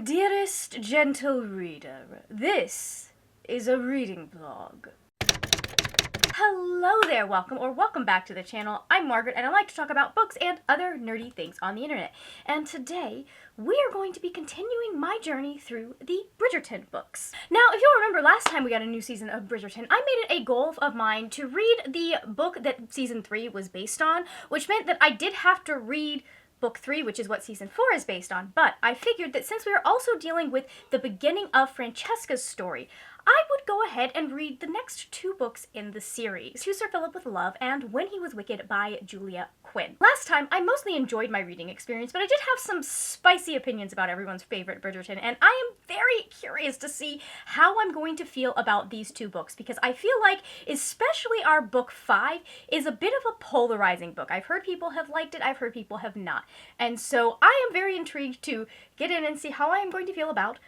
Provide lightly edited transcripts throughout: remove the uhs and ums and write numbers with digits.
Dearest gentle reader, this is a reading blog. Hello there, welcome back to the channel. I'm Margaret and I like to talk about books and other nerdy things on the internet. And today we are going to be continuing my journey through the Bridgerton books. Now, if you'll remember last time we got a new season of Bridgerton, I made it a goal of mine to read the book that season 3 was based on, which meant that I did have to read Book 3, which is what Season 4 is based on, but I figured that since we are also dealing with the beginning of Francesca's story, I would go ahead and read the next 2 books in the series, To Sir Philip with Love and When He Was Wicked by Julia Quinn. Last time, I mostly enjoyed my reading experience, but I did have some spicy opinions about everyone's favorite Bridgerton, and I am very curious to see how I'm going to feel about these 2 books, because I feel like, especially our book 5, is a bit of a polarizing book. I've heard people have liked it, I've heard people have not, and so I am very intrigued to get in and see how I am going to feel about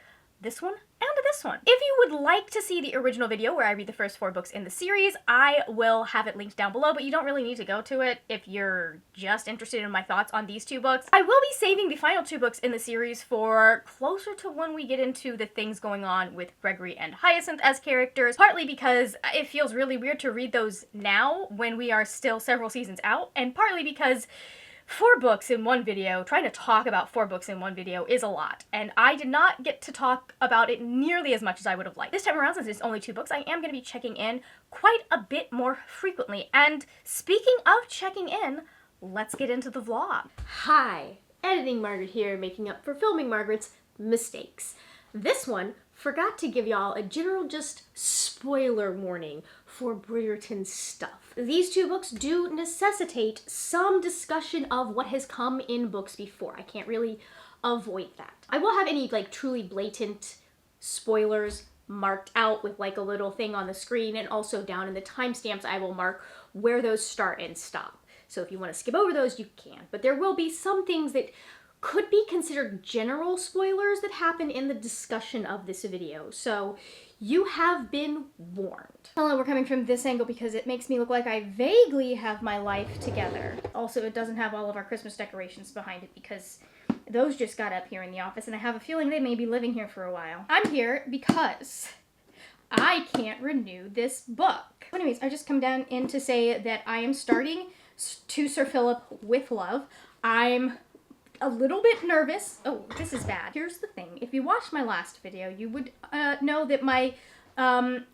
this one and this one. If you would like to see the original video where I read the first 4 books in the series, I will have it linked down below, but you don't really need to go to it if you're just interested in my thoughts on these 2 books. I will be saving the final 2 books in the series for closer to when we get into the things going on with Gregory and Hyacinth as characters, partly because it feels really weird to read those now when we are still several seasons out, and partly because 4 books in one video, trying to talk about 4 books in one video is a lot, and I did not get to talk about it nearly as much as I would have liked. This time around, since it's only 2 books, I am going to be checking in quite a bit more frequently, and speaking of checking in, let's get into the vlog. Hi, editing Margaret here, making up for filming Margaret's mistakes. This one forgot to give y'all a general just spoiler warning for Bridgerton stuff. These 2 books do necessitate some discussion of what has come in books before. I can't really avoid that. I will have any like truly blatant spoilers marked out with like a little thing on the screen, and also down in the timestamps I will mark where those start and stop. So if you want to skip over those, you can. But there will be some things that could be considered general spoilers that happen in the discussion of this video, so you have been warned. Hello, we're coming from this angle because it makes me look like I vaguely have my life together. Also, it doesn't have all of our Christmas decorations behind it because those just got up here in the office, and I have a feeling they may be living here for a while. I'm here because I can't renew this book. Anyways, I just come down in to say that I am starting To Sir Philip with Love. I'm a little bit nervous. Oh, this is bad. Here's the thing. If you watched my last video, you would know that my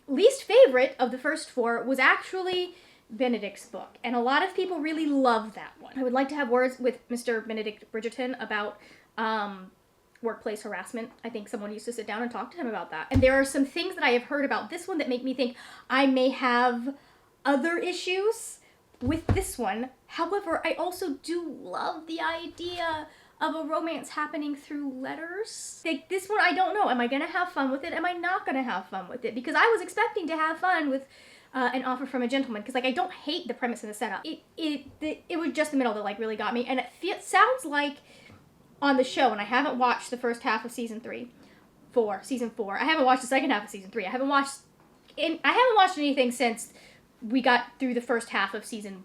least favorite of the first 4 was actually Benedict's book, and a lot of people really love that one. I would like to have words with Mr. Benedict Bridgerton about workplace harassment. I think someone used to sit down and talk to him about that. And there are some things that I have heard about this one that make me think I may have other issues with this one. However, I also do love the idea of a romance happening through letters. Like this one, I don't know. Am I gonna have fun with it? Am I not gonna have fun with it? Because I was expecting to have fun with An Offer from a Gentleman, because like I don't hate the premise and the setup. It was just the middle that like really got me, and it sounds like on the show, and I haven't watched the first half of season 4. I haven't watched the second half of season 3. I haven't watched anything since we got through the first half of season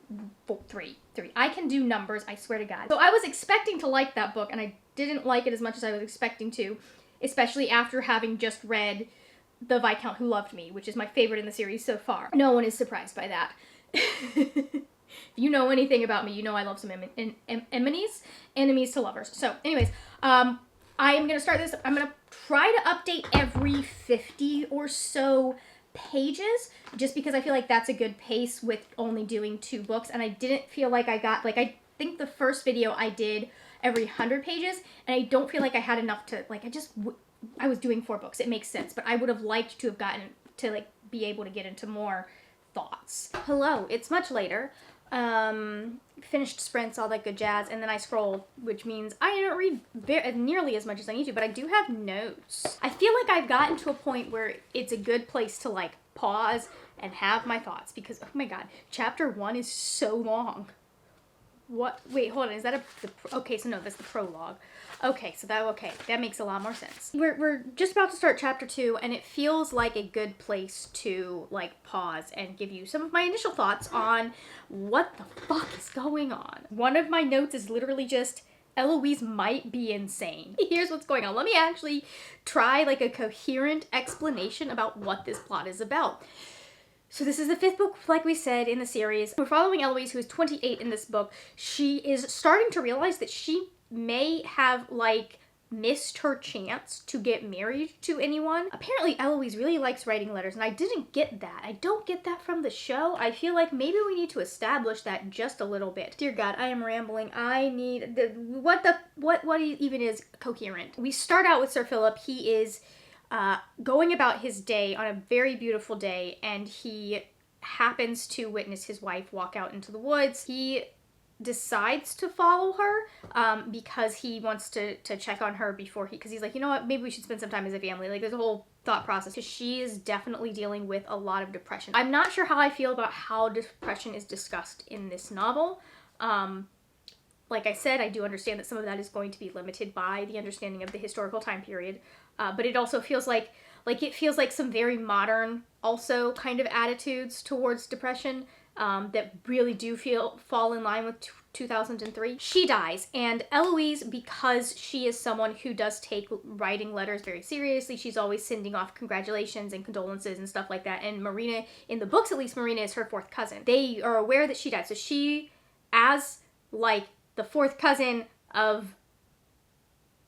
3. I can do numbers, I swear to God. So I was expecting to like that book, and I didn't like it as much as I was expecting to, especially after having just read The Viscount Who Loved Me, which is my favorite in the series so far. No one is surprised by that. If you know anything about me, you know I love some enemies to lovers. So anyways, I am going to start this. I'm going to try to update every 50 or so pages, just because I feel like that's a good pace with only doing 2 books, and I didn't feel like I got, like, I think the first video I did every 100 pages, and I don't feel like I had enough to, like, I was doing 4 books, it makes sense, but I would have liked to have gotten to, like, be able to get into more thoughts. Hello, it's much later. Finished sprints, all that good jazz, and then I scrolled, which means I didn't read nearly as much as I need to, but I do have notes. I feel like I've gotten to a point where it's a good place to like pause and have my thoughts, because oh my god, chapter 1 is so long. What? Wait, hold on, is that okay, so no, that's the prologue. Okay, so that makes a lot more sense. We're just about to start chapter 2, and it feels like a good place to like pause and give you some of my initial thoughts on what the fuck is going on. One of my notes is literally just Eloise might be insane. Here's what's going on. Let me actually try like a coherent explanation about what this plot is about. So this is the 5th book, like we said, in the series. We're following Eloise, who is 28 in this book. She is starting to realize that she may have, like, missed her chance to get married to anyone. Apparently, Eloise really likes writing letters, and I didn't get that. I don't get that from the show. I feel like maybe we need to establish that just a little bit. Dear God, I am rambling. I need... What even is coherent? We start out with Sir Phillip. He is... going about his day on a very beautiful day, and he happens to witness his wife walk out into the woods. He decides to follow her because he wants to check on her before because he's like, you know what, maybe we should spend some time as a family. Like, there's a whole thought process because she is definitely dealing with a lot of depression. I'm not sure how I feel about how depression is discussed in this novel. Like I said, I do understand that some of that is going to be limited by the understanding of the historical time period, but it also feels like it feels like some very modern also kind of attitudes towards depression that really do fall in line with 2003. She dies, and Eloise, because she is someone who does take writing letters very seriously, she's always sending off congratulations and condolences and stuff like that, and Marina, in the books at least, Marina is her 4th cousin. They are aware that she died, so she, as like the 4th cousin of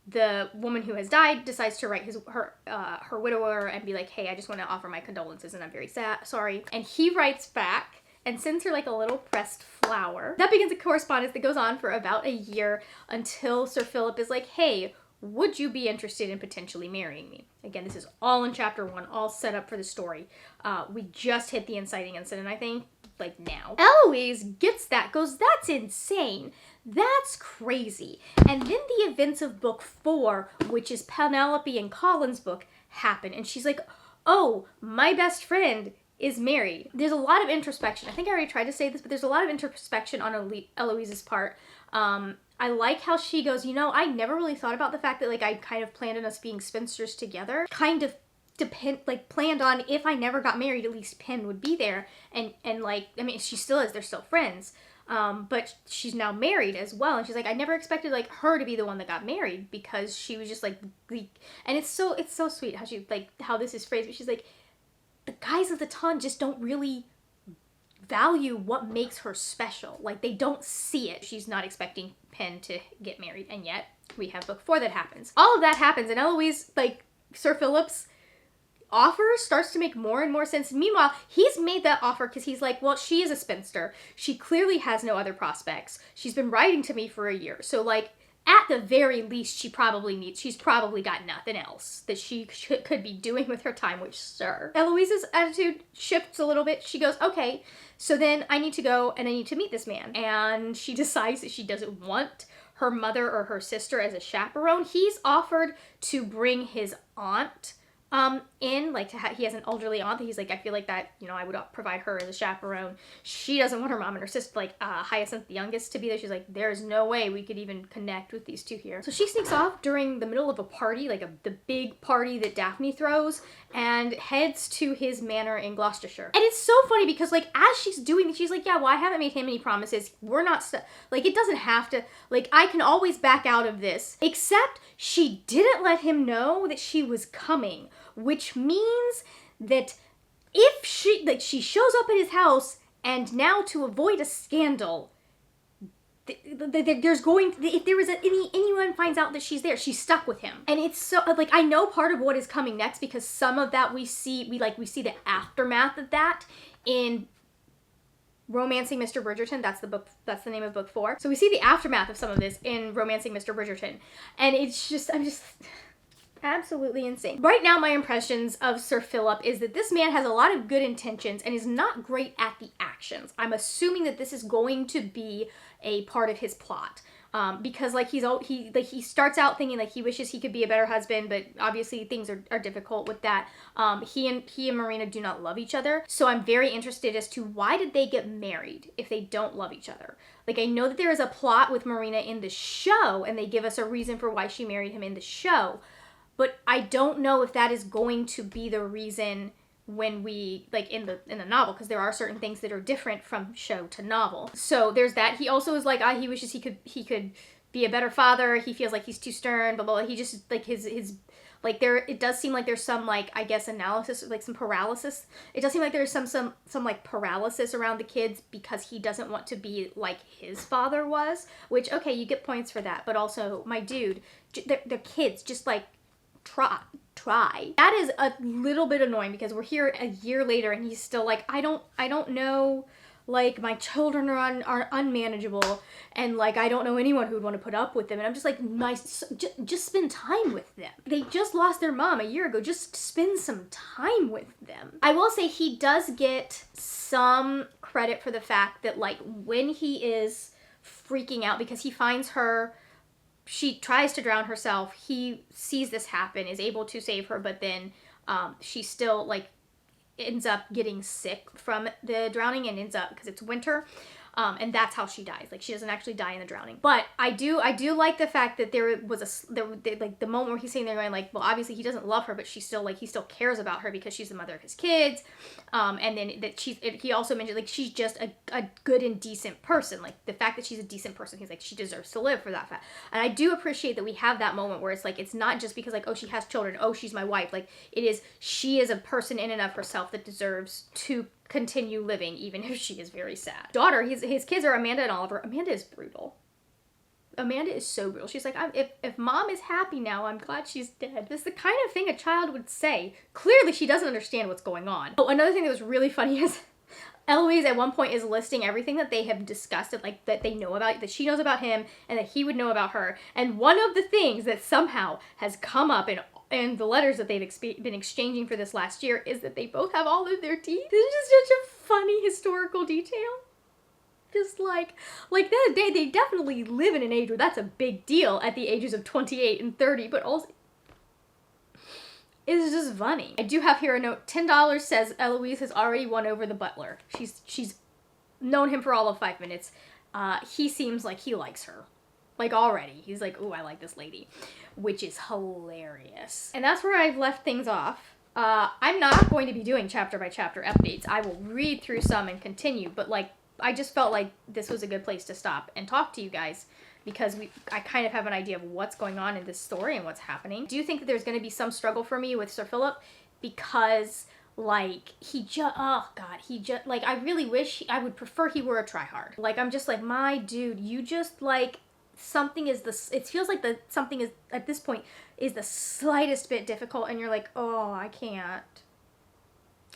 the woman who has died, decides to write her widower and be like, hey, I just want to offer my condolences and I'm very sorry. And he writes back and sends her like a little pressed flower. That begins a correspondence that goes on for about a year until Sir Phillip is like, hey, would you be interested in potentially marrying me? Again, this is all in chapter 1, all set up for the story. We just hit the inciting incident, I think, like now. Eloise gets that, goes, that's insane. That's crazy. And then the events of book 4, which is Penelope and Colin's book, happen. And she's like, oh, my best friend is married. There's a lot of introspection. I think I already tried to say this, but there's a lot of introspection on Eloise's part. I like how she goes, you know, I never really thought about the fact that, like, I kind of planned on us being spinsters together. Kind of planned on if I never got married, at least Penn would be there. And like, I mean, she still is, they're still friends. But she's now married as well. And she's like, I never expected, like, her to be the one that got married because she was just, like, and it's so sweet how she, like, how this is phrased, but she's like, the guys of the ton just don't really value what makes her special. Like, they don't see it. She's not expecting Penn to get married, and yet we have book 4 that happens. All of that happens, and Eloise, like, Sir Phillip's offer starts to make more and more sense. Meanwhile, he's made that offer because he's like, well, she is a spinster. She clearly has no other prospects. She's been writing to me for a year. So, like, at the very least, she's probably got nothing else that she could be doing with her time, which, sir. Eloise's attitude shifts a little bit. She goes, okay, so then I need to go and I need to meet this man. And she decides that she doesn't want her mother or her sister as a chaperone. He's offered to bring his aunt in, like, he has an elderly aunt that he's like, I feel like that, you know, I would provide her as a chaperone. She doesn't want her mom and her sister, like, Hyacinth, the youngest, to be there. She's like, there's no way we could even connect with these two here. So she sneaks off during the middle of a party, like the big party that Daphne throws, and heads to his manor in Gloucestershire. And it's so funny because, like, as she's doing this, she's like, yeah, well, I haven't made him any promises. We're not, like, it doesn't have to, like, I can always back out of this. Except she didn't let him know that she was coming, which means that if she shows up at his house, and now to avoid a scandal, there's going, if there was anyone finds out that she's there, she's stuck with him. And it's so, like, I know part of what is coming next because some of that we see the aftermath of that in Romancing Mr. Bridgerton. That's the name of book 4. So we see the aftermath of some of this in Romancing Mr. Bridgerton. And it's just, I'm just absolutely insane. Right now, my impressions of Sir Phillip is that this man has a lot of good intentions and is not great at the actions. I'm assuming that this is going to be a part of his plot. Because, like, he starts out thinking, like, he wishes he could be a better husband, but obviously things are difficult with that. He and Marina do not love each other, so I'm very interested as to why did they get married if they don't love each other. Like, I know that there is a plot with Marina in the show, and they give us a reason for why she married him in the show, but I don't know if that is going to be the reason when we, like, in the novel, because there are certain things that are different from show to novel. So there's that. He also is like, he wishes he could be a better father. He feels like he's too stern, blah, blah, blah. He just, like, his like, it does seem like there's some, like, I guess, analysis, like, some paralysis. It does seem like there's some like, paralysis around the kids because he doesn't want to be like his father was, which, okay, you get points for that, but also, my dude, the kids, just, like, try. That is a little bit annoying because we're here a year later and he's still like, I don't know, like, my children are unmanageable, and, like, I don't know anyone who would want to put up with them. And I'm just like, just spend time with them. They just lost their mom a year ago. Just spend some time with them. I will say he does get some credit for the fact that, like, when he is freaking out because he finds her, she tries to drown herself, he sees this happen, is able to save her, but then she still, like, ends up getting sick from the drowning and ends up, because it's winter, and that's how she dies. Like, she doesn't actually die in the drowning. But I do like the fact that there was like, the moment where he's sitting there going, like, well, obviously he doesn't love her, but she's still, like, he still cares about her because she's the mother of his kids. And then that he also mentioned, like, she's just a good and decent person. Like, the fact that she's a decent person, he's like, she deserves to live for that fact. And I do appreciate that we have that moment where it's like, it's not just because, like, oh, she has children, oh, she's my wife. Like, she is a person in and of herself that deserves to continue living, even if she is very sad. Daughter, his kids are Amanda and Oliver. Amanda is brutal. Amanda is so brutal. She's like, if mom is happy now, I'm glad she's dead. This is the kind of thing a child would say. Clearly, she doesn't understand what's going on. Oh, another thing that was really funny is Eloise at one point is listing everything that they have discussed, like, that they know about, that she knows about him, and that he would know about her. And one of the things that somehow has come up in the letters that they've been exchanging for this last year is that they both have all of their teeth. This is just such a funny historical detail. Just like that, they definitely live in an age where that's a big deal at the ages of 28 and 30, but also it's just funny. I do have here a note. $10 says Eloise has already won over the butler. She's known him for all of 5 minutes. He seems like he likes her. Like, already. He's like, ooh, I like this lady. Which is hilarious. And that's where I've left things off. I'm not going to be doing chapter by chapter updates. I will read through some and continue, but, like, I just felt like this was a good place to stop and talk to you guys because I kind of have an idea of what's going on in this story and what's happening. I do think that there's going to be some struggle for me with Sir Phillip because, like, like, I really wish, I would prefer he were a tryhard. Like, I'm just like, my dude, you just, like, it feels like something is, at this point, is the slightest bit difficult and you're like, oh, I can't.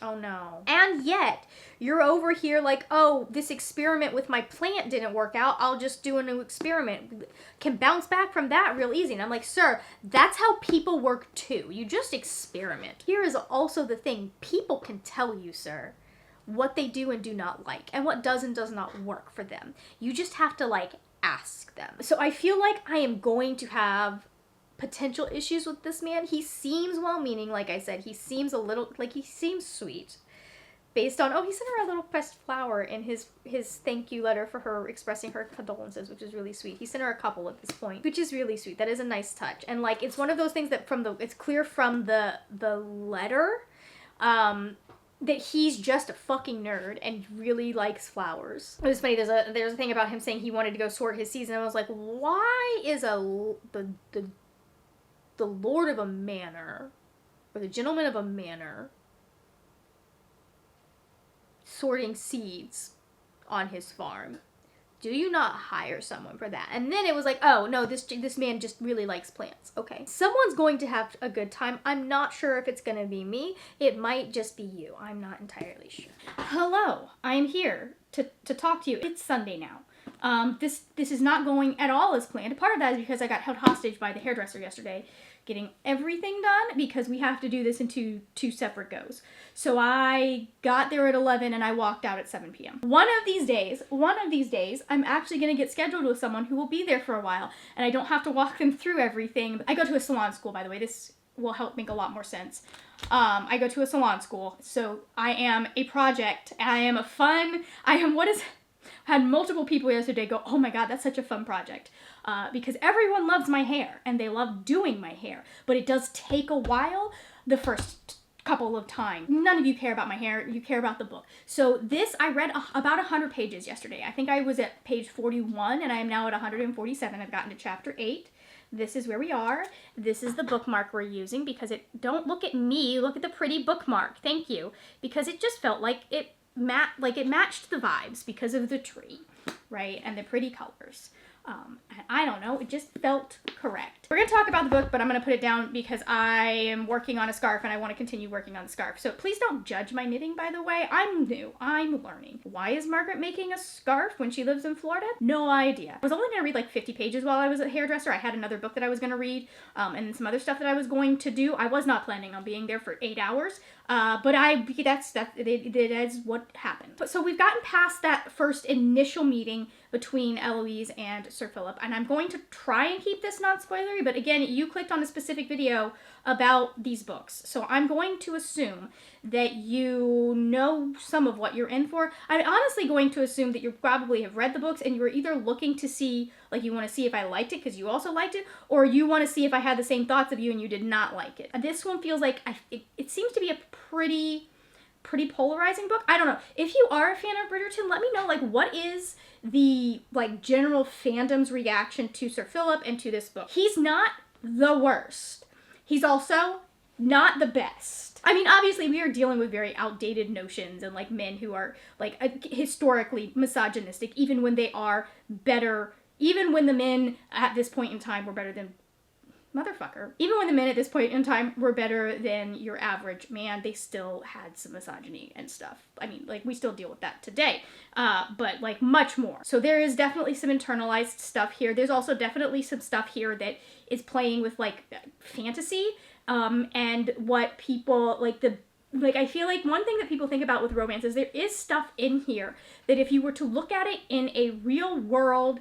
Oh no. And yet, you're over here like, oh, this experiment with my plant didn't work out, I'll just do a new experiment. Can bounce back from that real easy. And I'm like, sir, that's how people work too. You just experiment. Here is also the thing. People can tell you, sir, what they do and do not like, and what does and does not work for them. You just have to, like, ask them. So I feel like I am going to have potential issues with this man. He seems well-meaning, like I said. He seems a little, like, he seems sweet. Based on, oh, he sent her a little pressed flower in his thank you letter for her expressing her condolences, which is really sweet. He sent her a couple at this point, which is really sweet. That is a nice touch. And, like, it's one of those things that it's clear from the letter, that he's just a fucking nerd and really likes flowers. It was funny, there's a thing about him saying he wanted to go sort his season. I was like, why is the lord of a manor, or the gentleman of a manor, sorting seeds on his farm? Do you not hire someone for that? And then it was like, oh, no, this man just really likes plants. Okay. Someone's going to have a good time. I'm not sure if it's going to be me. It might just be you. I'm not entirely sure. Hello. I'm here to talk to you. It's Sunday now. This is not going at all as planned. Part of that is because I got held hostage by the hairdresser yesterday, getting everything done because we have to do this in two separate goes. So I got there at 11 and I walked out at 7 p.m. One of these days, I'm actually going to get scheduled with someone who will be there for a while and I don't have to walk them through everything. I go to a salon school, by the way. This will help make a lot more sense. I go to a salon school, so I am a project. Had multiple people yesterday go, oh my god, that's such a fun project. Because everyone loves my hair, and they love doing my hair. But it does take a while. The first couple of times. None of you care about my hair, you care about the book. So this, I read about 100 pages yesterday. I think I was at page 41 and I am now at 147. I've gotten to chapter 8. This is where we are. This is the bookmark we're using because don't look at me, look at the pretty bookmark. Thank you. Because it just felt like it matched the vibes because of the tree, right? And the pretty colors. And I don't know, it just felt correct. We're going to talk about the book, but I'm going to put it down because I am working on a scarf and I want to continue working on the scarf. So please don't judge my knitting, by the way. I'm new. I'm learning. Why is Margaret making a scarf when she lives in Florida? No idea. I was only going to read like 50 pages while I was a hairdresser. I had another book that I was going to read and some other stuff that I was going to do. I was not planning on being there for 8 hours. But that is what happened. So we've gotten past that first initial meeting between Eloise and Sir Phillip, and I'm going to try and keep this non-spoilery, but again, you clicked on a specific video about these books, so I'm going to assume that you know some of what you're in for. I'm honestly going to assume that you probably have read the books and you were either looking to see, like you want to see if I liked it because you also liked it, or you want to see if I had the same thoughts of you and you did not like it. This one feels like, it seems to be a pretty polarizing book. I don't know. If you are a fan of Bridgerton, let me know, like, what is the, like, general fandom's reaction to Sir Phillip and to this book. He's not the worst. He's also not the best. I mean, obviously, we are dealing with very outdated notions and, like, men who are, like, historically misogynistic, even when they are better, even when the men at this point in time were better than motherfucker. Even when the men at this point in time were better than your average man, they still had some misogyny and stuff. I mean, like, we still deal with that today, but, like, much more. So there is definitely some internalized stuff here. There's also definitely some stuff here that is playing with, like, fantasy, and what people, like, I feel like one thing that people think about with romance is there is stuff in here that if you were to look at it in a real world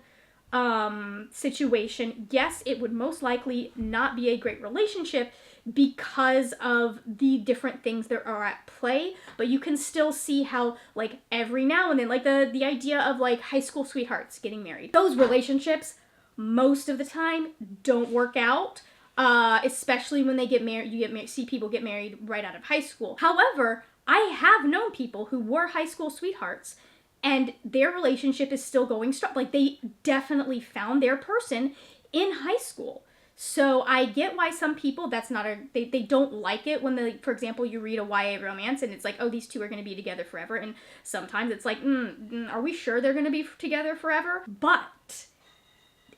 situation, yes, it would most likely not be a great relationship because of the different things that are at play, but you can still see how, like, every now and then, like, the idea of, like, high school sweethearts getting married. Those relationships, most of the time, don't work out, especially when they get married. See people get married right out of high school. However, I have known people who were high school sweethearts and their relationship is still going strong. Like, they definitely found their person in high school. So I get why some people, they don't like it when, for example, you read a YA romance and it's like, oh, these two are going to be together forever. And sometimes it's like, are we sure they're going to be together forever? But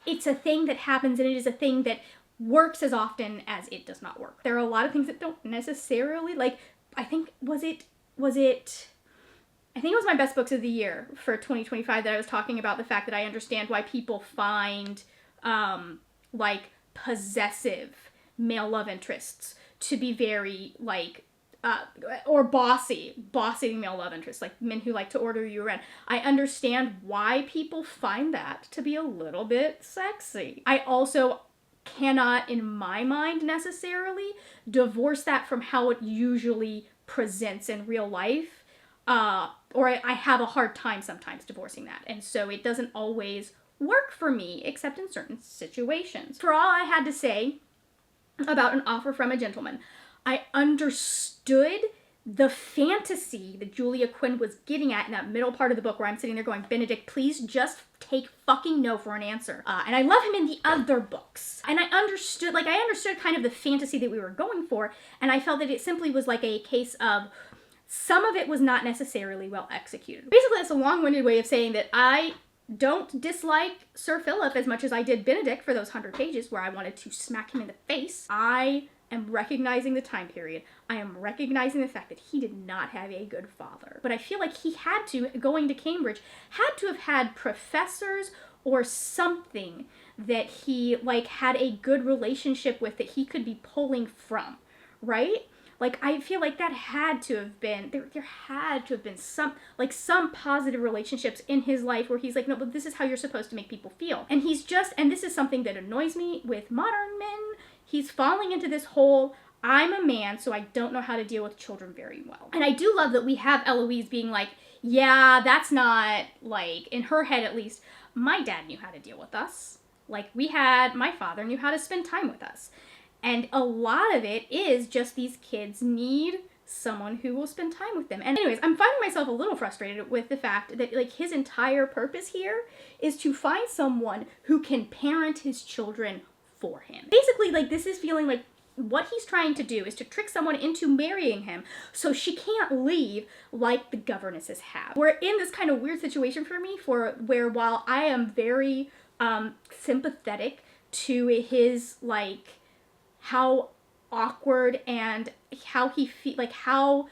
it's a thing that happens, and it is a thing that works as often as it does not work. There are a lot of things that don't necessarily, like, I think, it was my best books of the year for 2025 that I was talking about the fact that I understand why people find, like, possessive male love interests to be very, like, or bossy male love interests, like men who like to order you around. I understand why people find that to be a little bit sexy. I also cannot, in my mind, necessarily divorce that from how it usually presents in real life. Or I have a hard time sometimes divorcing that. And so it doesn't always work for me, except in certain situations. For all I had to say about An Offer from a Gentleman, I understood the fantasy that Julia Quinn was getting at in that middle part of the book where I'm sitting there going, Benedict, please just take fucking no for an answer. And I love him in the other books. And I understood kind of the fantasy that we were going for, and I felt that it simply was like a case of some of it was not necessarily well executed. Basically, that's a long-winded way of saying that I don't dislike Sir Phillip as much as I did Benedict for those 100 pages where I wanted to smack him in the face. I am recognizing the time period. I am recognizing the fact that he did not have a good father. But I feel like he had to, going to Cambridge, had to have had professors or something that he, like, had a good relationship with that he could be pulling from, right? Like, I feel like that had to have been, there had to have been some positive relationships in his life where he's like, no, but this is how you're supposed to make people feel. And and this is something that annoys me with modern men. He's falling into this whole, I'm a man, so I don't know how to deal with children very well. And I do love that we have Eloise being like, yeah, that's not, like, in her head at least, my dad knew how to deal with us. Like, my father knew how to spend time with us. And a lot of it is just these kids need someone who will spend time with them. And anyways, I'm finding myself a little frustrated with the fact that like his entire purpose here is to find someone who can parent his children for him. Basically, like, this is feeling like what he's trying to do is to trick someone into marrying him so she can't leave like the governesses have. We're in this kind of weird situation for me where while I am very sympathetic to his, like, how awkward and how he how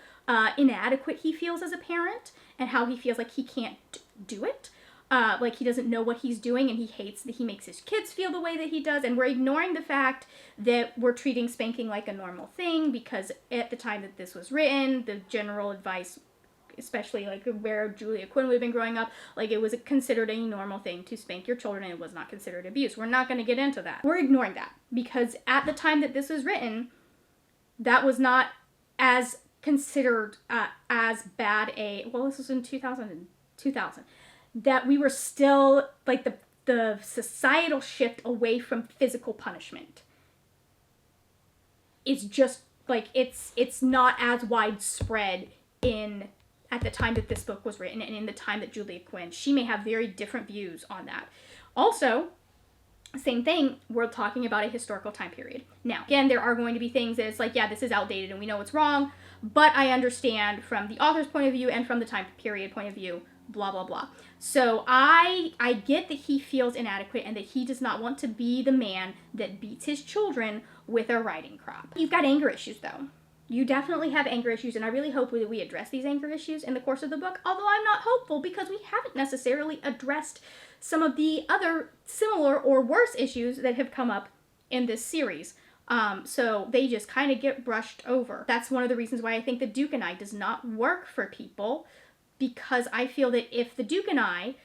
inadequate he feels as a parent, and how he feels like he can't do it. Like he doesn't know what he's doing, and he hates that he makes his kids feel the way that he does, and we're ignoring the fact that we're treating spanking like a normal thing, because at the time that this was written, the general advice, especially like where Julia Quinn would have been growing up, like it was considered a normal thing to spank your children, and it was not considered abuse. We're not going to get into that. We're ignoring that, because at the time that this was written, that was not as considered as bad this was in 2000, that we were still, like, the societal shift away from physical punishment is just, like, it's not as widespread at the time that this book was written, and in the time that Julia Quinn, she may have very different views on that. Also, same thing, we're talking about a historical time period. Now, again, there are going to be things that it's like, yeah, this is outdated and we know it's wrong, but I understand from the author's point of view and from the time period point of view, blah, blah, blah. So I get that he feels inadequate and that he does not want to be the man that beats his children with a riding crop. You've got anger issues, though. You definitely have anger issues, and I really hope that we address these anger issues in the course of the book, although I'm not hopeful because we haven't necessarily addressed some of the other similar or worse issues that have come up in this series. So they just kind of get brushed over. That's one of the reasons why I think The Duke and I does not work for people, because I feel that if The Duke and I,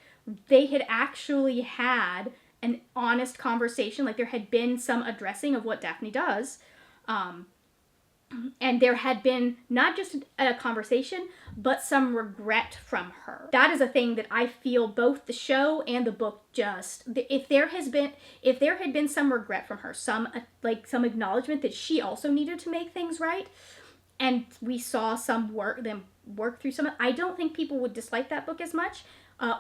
they had actually had an honest conversation, like there had been some addressing of what Daphne does, and there had been not just a conversation, but some regret from her. That is a thing that I feel both the show and the book if there had been some regret from her, some acknowledgement that she also needed to make things right, and we saw them work through some, I don't think people would dislike that book as much,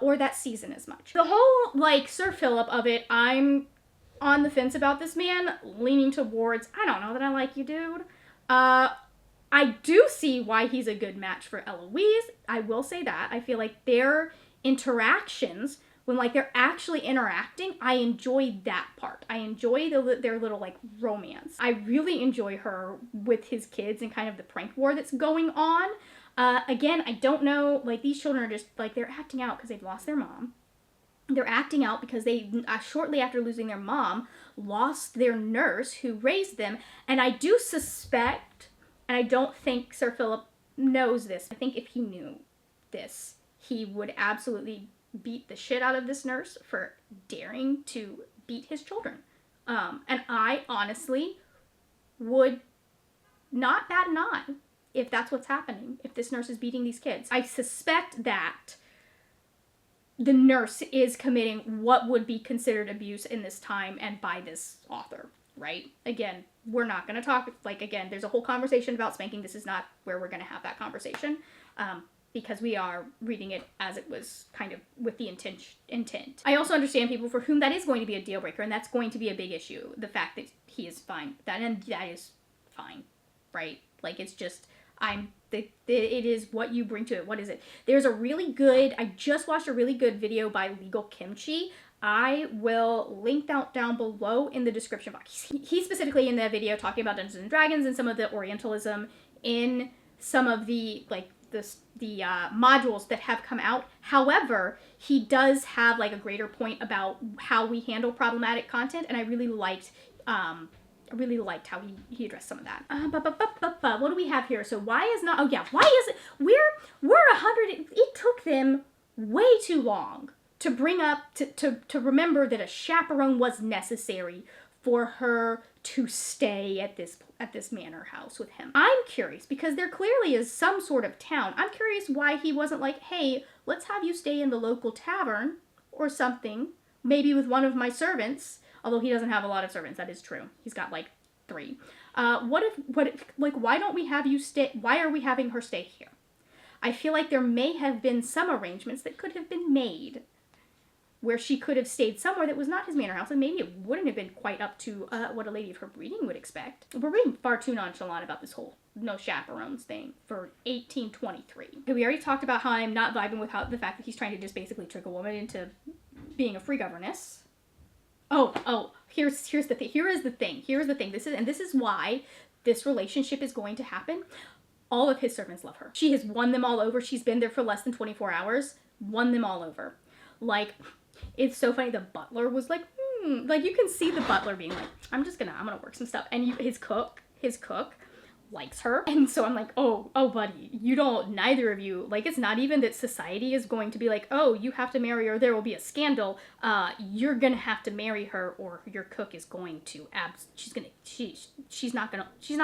or that season as much. The whole, like, Sir Phillip of it, I'm on the fence about this man, leaning towards, I don't know that I like you, dude. I do see why he's a good match for Eloise. I will say that. I feel like their interactions, when, like, they're actually interacting, I enjoy that part. I enjoy their little, like, romance. I really enjoy her with his kids and kind of the prank war that's going on. Again, I don't know, like, these children are just, like, they're acting out because they've lost their mom. They're acting out because they, shortly after losing their mom, lost their nurse who raised them. And I do suspect, and I don't think Sir Phillip knows this, I think if he knew this, he would absolutely beat the shit out of this nurse for daring to beat his children. And I honestly would not bat an eye if that's what's happening, if this nurse is beating these kids. I suspect that the nurse is committing what would be considered abuse in this time and by this author, right? Again, we're not going to talk, like, again, there's a whole conversation about spanking. This is not where we're going to have that conversation, because we are reading it as it was kind of with the intent. I also understand people for whom that is going to be a deal breaker, and that's going to be a big issue. The fact that he is fine, that is fine, right? Like, it's just, it is what you bring to it. What is it? There's a really good, I just watched a really good video by Legal Kimchi. I will link that down below in the description box. He's specifically in that video talking about Dungeons and Dragons and some of the Orientalism in some of the, like, the modules that have come out. However, he does have, like, a greater point about how we handle problematic content, and I really liked how he addressed some of that. What do we have here? So why is it, we're 100, it took them way too long to bring up, to remember that a chaperone was necessary for her to stay at this manor house with him. I'm curious, because there clearly is some sort of town. I'm curious why he wasn't like, hey, let's have you stay in the local tavern or something, maybe with one of my servants. Although he doesn't have a lot of servants, that is true. He's got, like, 3. Like, why don't we have you stay, why are we having her stay here? I feel like there may have been some arrangements that could have been made where she could have stayed somewhere that was not his manor house, and maybe it wouldn't have been quite up to what a lady of her breeding would expect. We're being far too nonchalant about this whole no chaperones thing for 1823. We already talked about how I'm not vibing with the fact that he's trying to just basically trick a woman into being a free governess. Here's the thing. Here is the thing. This is why this relationship is going to happen. All of his servants love her. She has won them all over. She's been there for less than 24 hours. Won them all over. Like, it's so funny. The butler was like, like, you can see the butler being like, I'm gonna work some stuff. And his cook likes her. And so I'm like, oh, buddy, neither of you, like, it's not even that society is going to be like, oh, you have to marry her, there will be a scandal. You're gonna have to marry her, or your cook is going to, she's not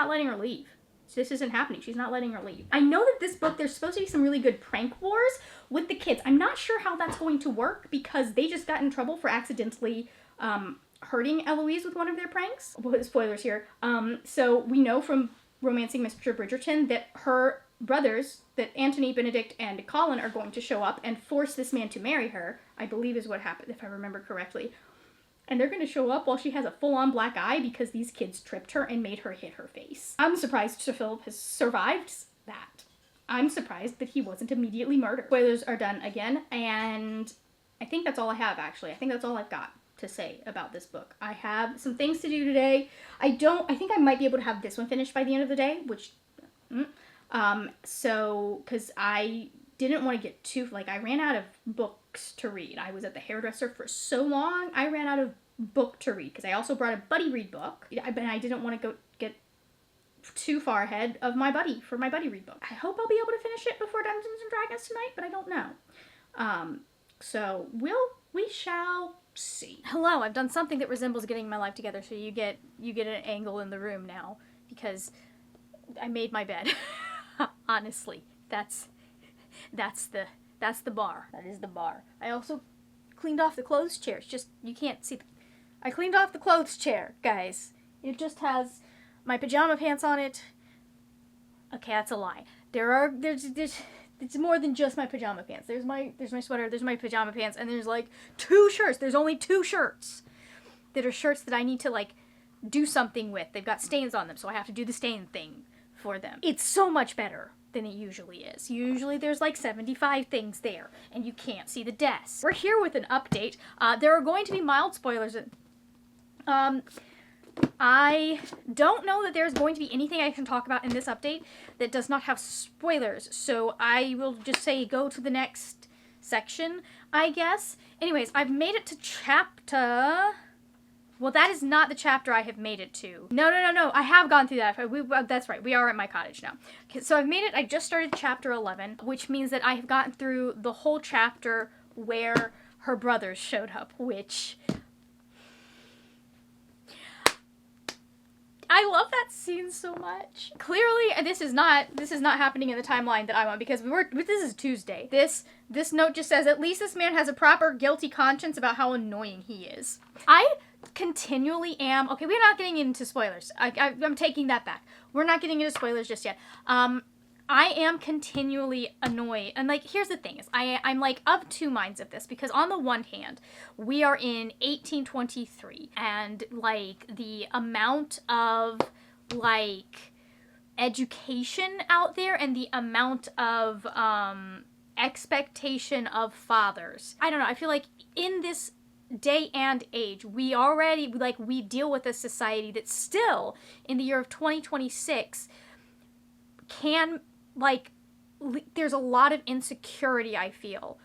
letting her leave. This isn't happening. She's not letting her leave. I know that this book, there's supposed to be some really good prank wars with the kids. I'm not sure how that's going to work because they just got in trouble for accidentally hurting Eloise with one of their pranks. Spoilers here. So we know from Romancing Mr. Bridgerton that her brothers, that Anthony, Benedict, and Colin are going to show up and force this man to marry her, I believe is what happened, if I remember correctly. And they're going to show up while she has a full-on black eye because these kids tripped her and made her hit her face. I'm surprised Sir Phillip has survived that. I'm surprised that he wasn't immediately murdered. Spoilers are done again, and I think that's all I have, actually. I think that's all I've got to say about this book. I have some things to do today. I think I might be able to have this one finished by the end of the day, which, because I didn't want to get too, I ran out of books to read. I was at the hairdresser for so long, I ran out of book to read, because I also brought a buddy read book, but I didn't want to get too far ahead of my buddy read book. I hope I'll be able to finish it before Dungeons and Dragons tonight, but I don't know. So we shall see. Hello, I've done something that resembles getting my life together, so you get an angle in the room now, because I made my bed. Honestly, that's the bar. That is the bar. I also cleaned off the clothes chair. It's just, you can't see. I cleaned off the clothes chair, guys. It just has my pajama pants on it. Okay, that's a lie. There's it's more than just my pajama pants. There's my sweater, there's my pajama pants, and there's like 2 shirts. There's only 2 shirts that are shirts that I need to do something with. They've got stains on them, so I have to do the stain thing for them. It's so much better than it usually is. Usually there's 75 things there, and you can't see the desk. We're here with an update. There are going to be mild spoilers. I don't know that there's going to be anything I can talk about in this update that does not have spoilers, so I will just say go to the next section, I guess. Anyways, I've made it to chapter... Well, that is not the chapter I have made it to. No. I have gone through that. That's right. We are at my cottage now. Okay, so I've made it. I just started chapter 11, which means that I have gotten through the whole chapter where her brothers showed up, which... I love that scene so much. Clearly, this is not happening in the timeline that I want, because this is Tuesday. This note just says, at least this man has a proper guilty conscience about how annoying he is. I continually am, okay, we're not getting into spoilers. I'm taking that back. We're not getting into spoilers just yet. I am continually annoyed. And here's the thing is, I'm of 2 minds of this, because on the one hand, we are in 1823, and the amount of education out there and the amount of expectation of fathers. I don't know, I feel like in this day and age, we already, we deal with a society that still, in the year of 2026, can, there's a lot of insecurity, I feel,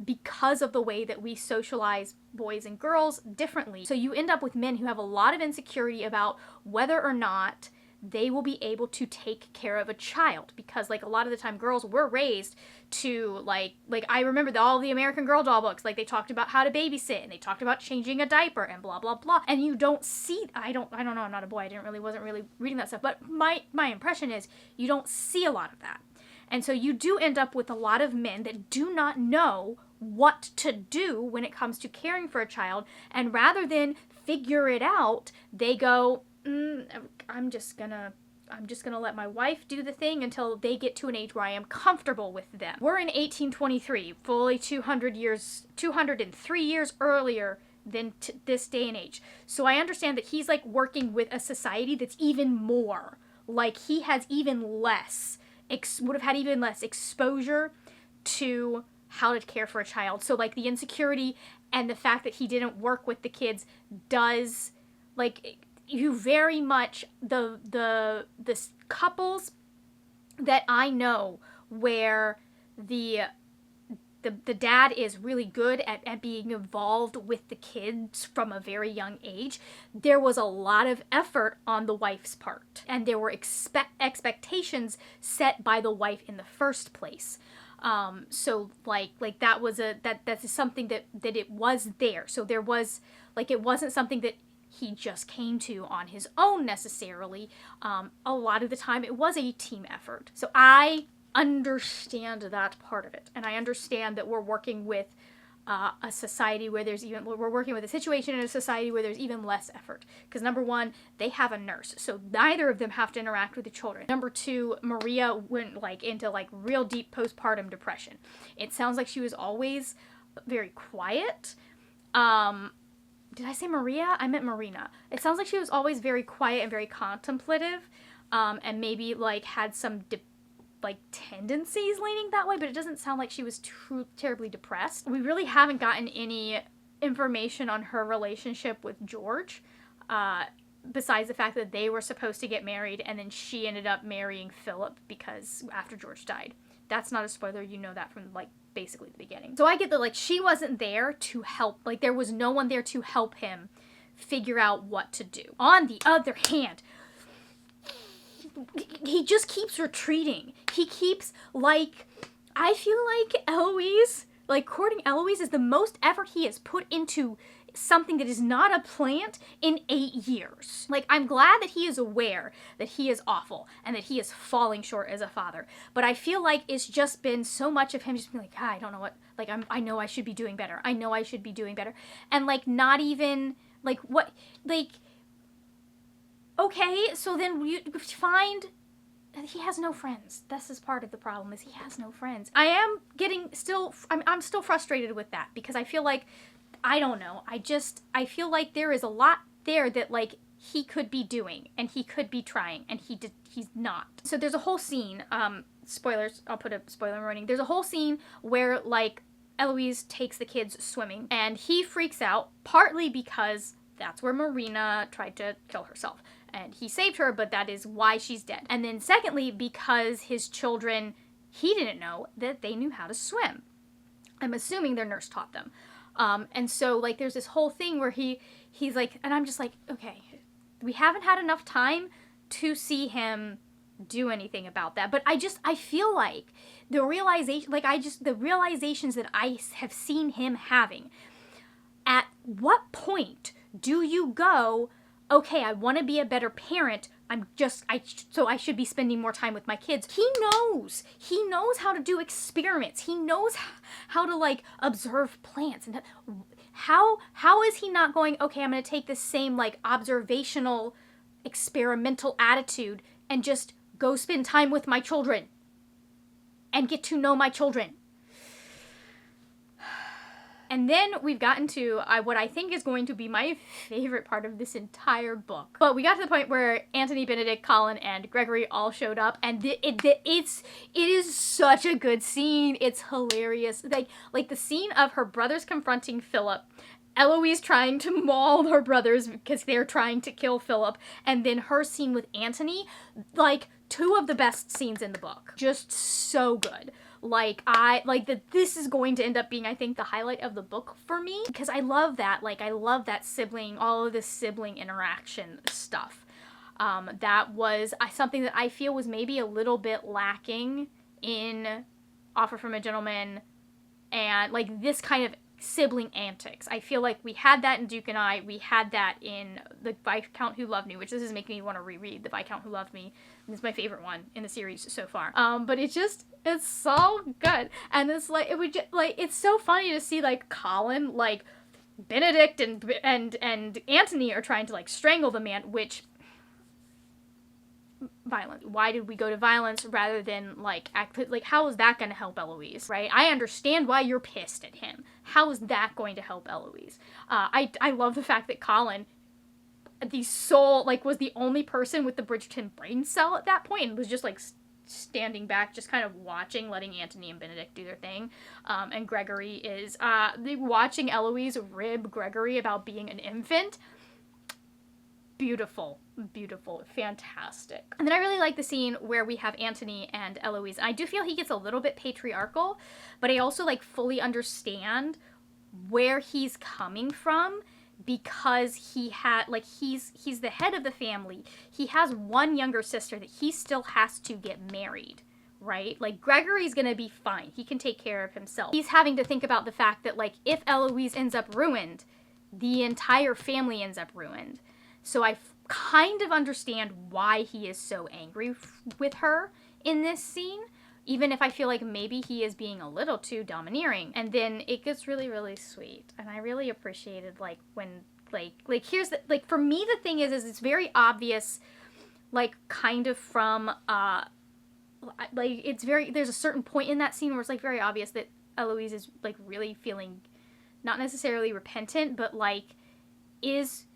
because of the way that we socialize boys and girls differently. So you end up with men who have a lot of insecurity about whether or not they will be able to take care of a child, because a lot of the time girls were raised to I remember all the American Girl doll books, they talked about how to babysit, and they talked about changing a diaper and blah blah blah, and you don't see, I don't know, I'm not a boy, wasn't really reading that stuff, but my impression is you don't see a lot of that. And so you do end up with a lot of men that do not know what to do when it comes to caring for a child, and rather than figure it out, they go, I'm just gonna let my wife do the thing until they get to an age where I am comfortable with them. We're in 1823, fully 203 years earlier than this day and age. So I understand that he's like working with a society that's even more, like he has even less, would have had even less exposure to how to care for a child. So like the insecurity and the fact that he didn't work with the kids does, like, you very much, the couples that I know where the dad is really good at being involved with the kids from a very young age, there was a lot of effort on the wife's part. And there were expectations set by the wife in the first place. So like that was that's something that it was there. So there was, like, it wasn't something that he just came to on his own necessarily. A lot of the time it was a team effort. So I understand that part of it, and I understand that we're working with a society where we're working with a situation in a society where there's even less effort. Because number one, they have a nurse, so neither of them have to interact with the children. Number two, Maria went like into like real deep postpartum depression. It sounds like she was always very quiet. Did I say Maria? I meant Marina. It sounds like she was always very quiet and very contemplative, and maybe like had some tendencies leaning that way, but it doesn't sound like she was terribly depressed. We really haven't gotten any information on her relationship with George, besides the fact that they were supposed to get married and then she ended up marrying Phillip because after George died. That's not a spoiler, you know that from like basically the beginning. So I get that like she wasn't there to help, like there was no one there to help him figure out what to do. On the other hand, he just keeps retreating. He keeps, like, I feel like Eloise, like courting Eloise is the most effort he has put into something that is not a plant in 8 years. Like, I'm glad that he is aware that he is awful and that he is falling short as a father. But I feel like it's just been so much of him just being like, I don't know what, like, I know I should be doing better. I know I should be doing better. And, like, not even, like, what, like, okay, so then we find that he has no friends. This is part of the problem, is he has no friends. I am getting I'm still frustrated with that because I feel like, I don't know, I feel like there is a lot there that like he could be doing and he could be trying and he's not. So there's a whole scene, spoilers, I'll put a spoiler warning. There's a whole scene where like Eloise takes the kids swimming and he freaks out partly because that's where Marina tried to kill herself. And he saved her, but that is why she's dead. And then secondly, because his children, he didn't know that they knew how to swim. I'm assuming their nurse taught them. And so, like, there's this whole thing where he's like, and I'm just like, okay, we haven't had enough time to see him do anything about that. But I feel like the realizations that I have seen him having, at what point do you go, okay, I want to be a better parent, so I should be spending more time with my kids. He knows how to do experiments. He knows how to, like, observe plants. And how is he not going, okay, I'm going to take this same, like, observational, experimental attitude and just go spend time with my children and get to know my children? And then we've gotten to what I think is going to be my favorite part of this entire book. But we got to the point where Anthony, Benedict, Colin, and Gregory all showed up, and it is such a good scene. It's hilarious. Like the scene of her brothers confronting Phillip, Eloise trying to maul her brothers because they're trying to kill Phillip, and then her scene with Anthony, like, two of the best scenes in the book. Just so good. Like, this is going to end up being, I think, the highlight of the book for me, because I love that. Like, I love that sibling, all of this sibling interaction stuff. That was something that I feel was maybe a little bit lacking in Offer from a Gentleman, and, like, this kind of sibling antics. I feel like we had that in Duke and I. We had that in The Viscount Who Loved Me, which this is making me want to reread The Viscount Who Loved Me. It's my favorite one in the series so far. But it's so good. And it's like, it's so funny to see, like, Colin, like, Benedict and Anthony are trying to, like, strangle the man, which violence? Why did we go to violence rather than, like, how is that going to help Eloise, right? I understand why you're pissed at him. How is that going to help Eloise? I love the fact that Colin, was the only person with the Bridgerton brain cell at that point, and was just, like, standing back, just kind of watching, letting Antony and Benedict do their thing. And Gregory is, watching Eloise rib Gregory about being an infant. Beautiful, fantastic. And then I really like the scene where we have Antony and Eloise. I do feel he gets a little bit patriarchal, but I also, like, fully understand where he's coming from, because he had, like, he's the head of the family. He has one younger sister that he still has to get married, right? Like, Gregory's gonna be fine. He can take care of himself. He's having to think about the fact that, like, if Eloise ends up ruined, the entire family ends up ruined. So I kind of understand why he is so angry with her in this scene, even if I feel like maybe he is being a little too domineering. And then it gets really, really sweet. And I really appreciated, like, when, like here's the, like, for me, the thing is it's very obvious, like, kind of from, like, there's a certain point in that scene where it's, like, very obvious that Eloise is, like, really feeling, not necessarily repentant, but, like, is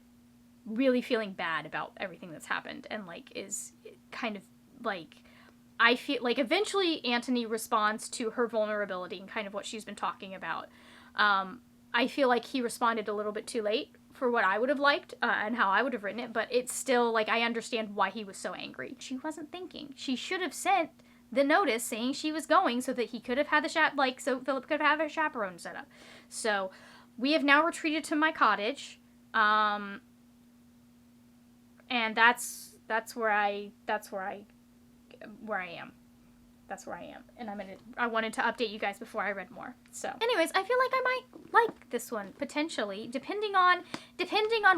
really feeling bad about everything that's happened, and, like, is kind of, like, I feel like eventually Antony responds to her vulnerability and kind of what she's been talking about. I feel like he responded a little bit too late for what I would have liked, and how I would have written it, but it's still, like, I understand why he was so angry. She wasn't thinking. She should have sent the notice saying she was going so that he could have had so Philip could have a chaperone set up. So we have now retreated to my cottage, and that's where I am. That's where I am. And I wanted to update you guys before I read more. So anyways, I feel like I might like this one, potentially, depending on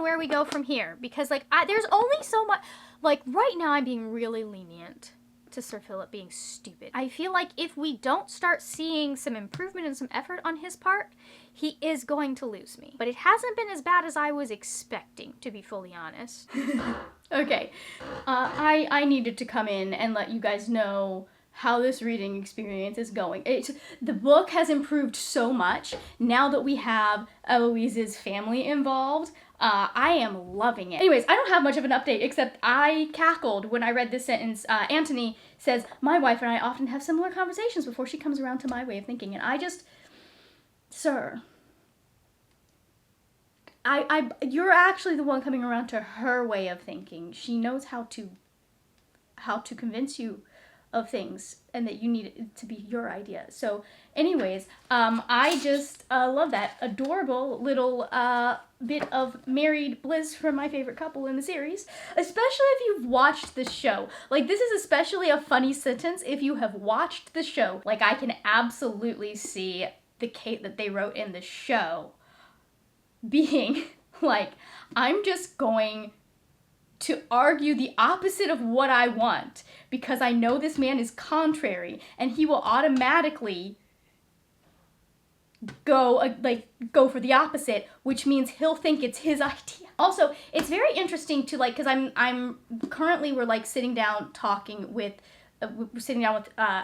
where we go from here. Because, like, there's only so much, like, right now I'm being really lenient to Sir Philip being stupid. I feel like if we don't start seeing some improvement and some effort on his part, he is going to lose me. But it hasn't been as bad as I was expecting, to be fully honest. Okay, I needed to come in and let you guys know how this reading experience is going. The book has improved so much now that we have Eloise's family involved. I am loving it. Anyways, I don't have much of an update, except I cackled when I read this sentence. Antony says, "My wife and I often have similar conversations before she comes around to my way of thinking." And I just, sir, you're actually the one coming around to her way of thinking. She knows how to convince you of things, and that you need it to be your idea. So anyways, I just love that adorable little bit of married bliss from my favorite couple in the series, especially if you've watched the show. Like, this is especially a funny sentence if you have watched the show. Like, I can absolutely see the Kate that they wrote in the show being like, I'm just going to argue the opposite of what I want, because I know this man is contrary, and he will automatically go for the opposite, which means he'll think it's his idea. Also, it's very interesting to, like, because I'm currently, we're, like, sitting down with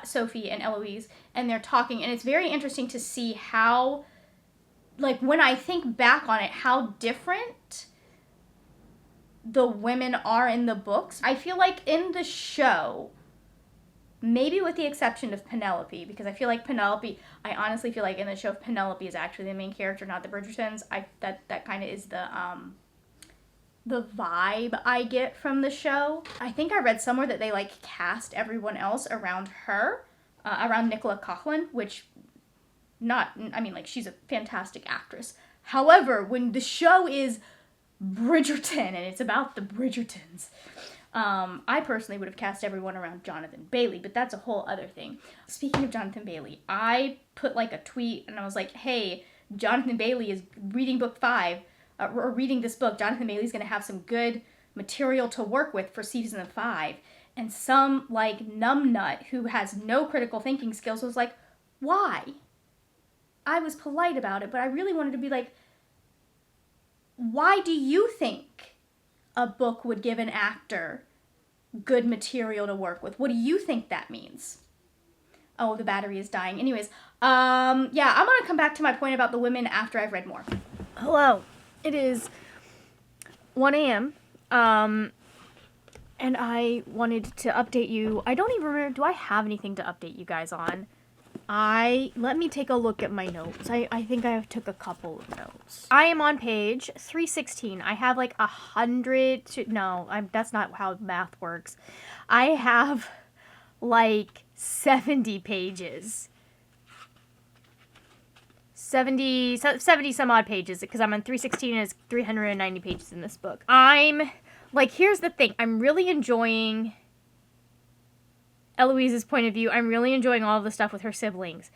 Sophie and Eloise, and they're talking, and it's very interesting to see how, like, when I think back on it, how different the women are in the books. I feel like in the show, maybe with the exception of Penelope, because I feel like I honestly feel like in the show, Penelope is actually the main character, not the Bridgertons. That kind of is the vibe I get from the show. I think I read somewhere that they, like, cast everyone else around her, around Nicola Coughlan, which she's a fantastic actress. However, when the show is Bridgerton and it's about the Bridgertons, I personally would have cast everyone around Jonathan Bailey, but that's a whole other thing. Speaking of Jonathan Bailey, I put, like, a tweet and I was like, hey, Jonathan Bailey is reading book 5, or reading this book. Jonathan Bailey's going to have some good material to work with for season 5. And some, like, numbnut who has no critical thinking skills was like, why? I was polite about it, but I really wanted to be like, why do you think a book would give an actor good material to work with. What do you think that means? Oh, the battery is dying. Anyways, yeah, I'm gonna come back to my point about the women after I've read more. Hello, it is 1 a.m. And I wanted to update you. I don't even remember, do I have anything to update you guys on? Let me take a look at my notes. I think I took a couple of notes. I am on page 316. I have like 100 to, no, that's not how math works. I have like 70 pages. 70 some odd pages, because I'm on 316 and it's 390 pages in this book. Here's the thing. I'm really enjoying Eloise's point of view. I'm really enjoying all of the stuff with her siblings.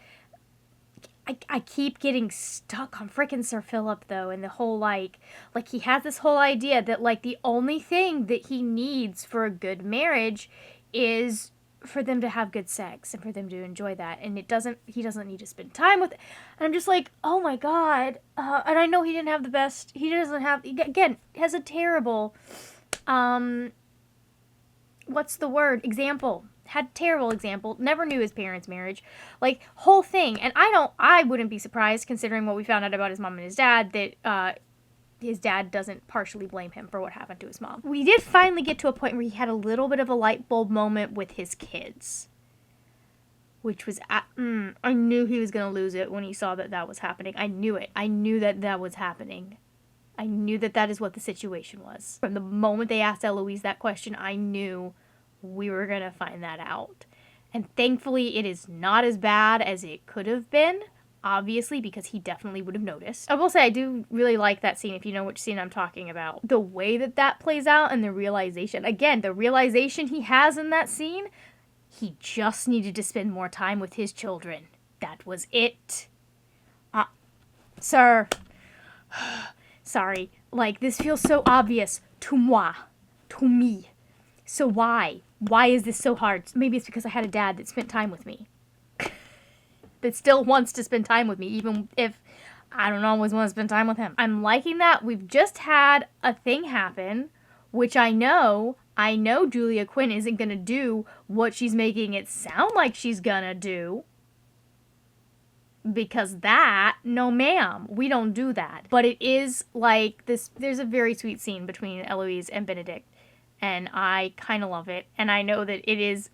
I keep getting stuck on frickin' Sir Phillip, though, and the whole, he has this whole idea that, the only thing that he needs for a good marriage is for them to have good sex and for them to enjoy that, and he doesn't need to spend time with it. And I'm just like, oh my god. And I know he didn't have the best, has a terrible, what's the word? Example. Had terrible example, never knew his parents' marriage, whole thing. And I wouldn't be surprised, considering what we found out about his mom and his dad, that his dad doesn't partially blame him for what happened to his mom. We did finally get to a point where he had a little bit of a light bulb moment with his kids, which was, I knew he was going to lose it when he saw that was happening. I knew it. I knew that was happening. I knew that is what the situation was. From the moment they asked Eloise that question, I knew we were going to find that out. And thankfully, it is not as bad as it could have been, obviously, because he definitely would have noticed. I will say, I do really like that scene, if you know which scene I'm talking about. The way that plays out and the realization. Again, the realization he has in that scene, he just needed to spend more time with his children. That was it. Sir. Sorry. This feels so obvious to me. So why? Why is this so hard? Maybe it's because I had a dad that spent time with me. That still wants to spend time with me, even if I don't always want to spend time with him. I'm liking that. We've just had a thing happen, which I know Julia Quinn isn't going to do what she's making it sound like she's going to do. Because no ma'am, we don't do that. But it is this, there's a very sweet scene between Eloise and Benedict. And I kind of love it. And I know that it is,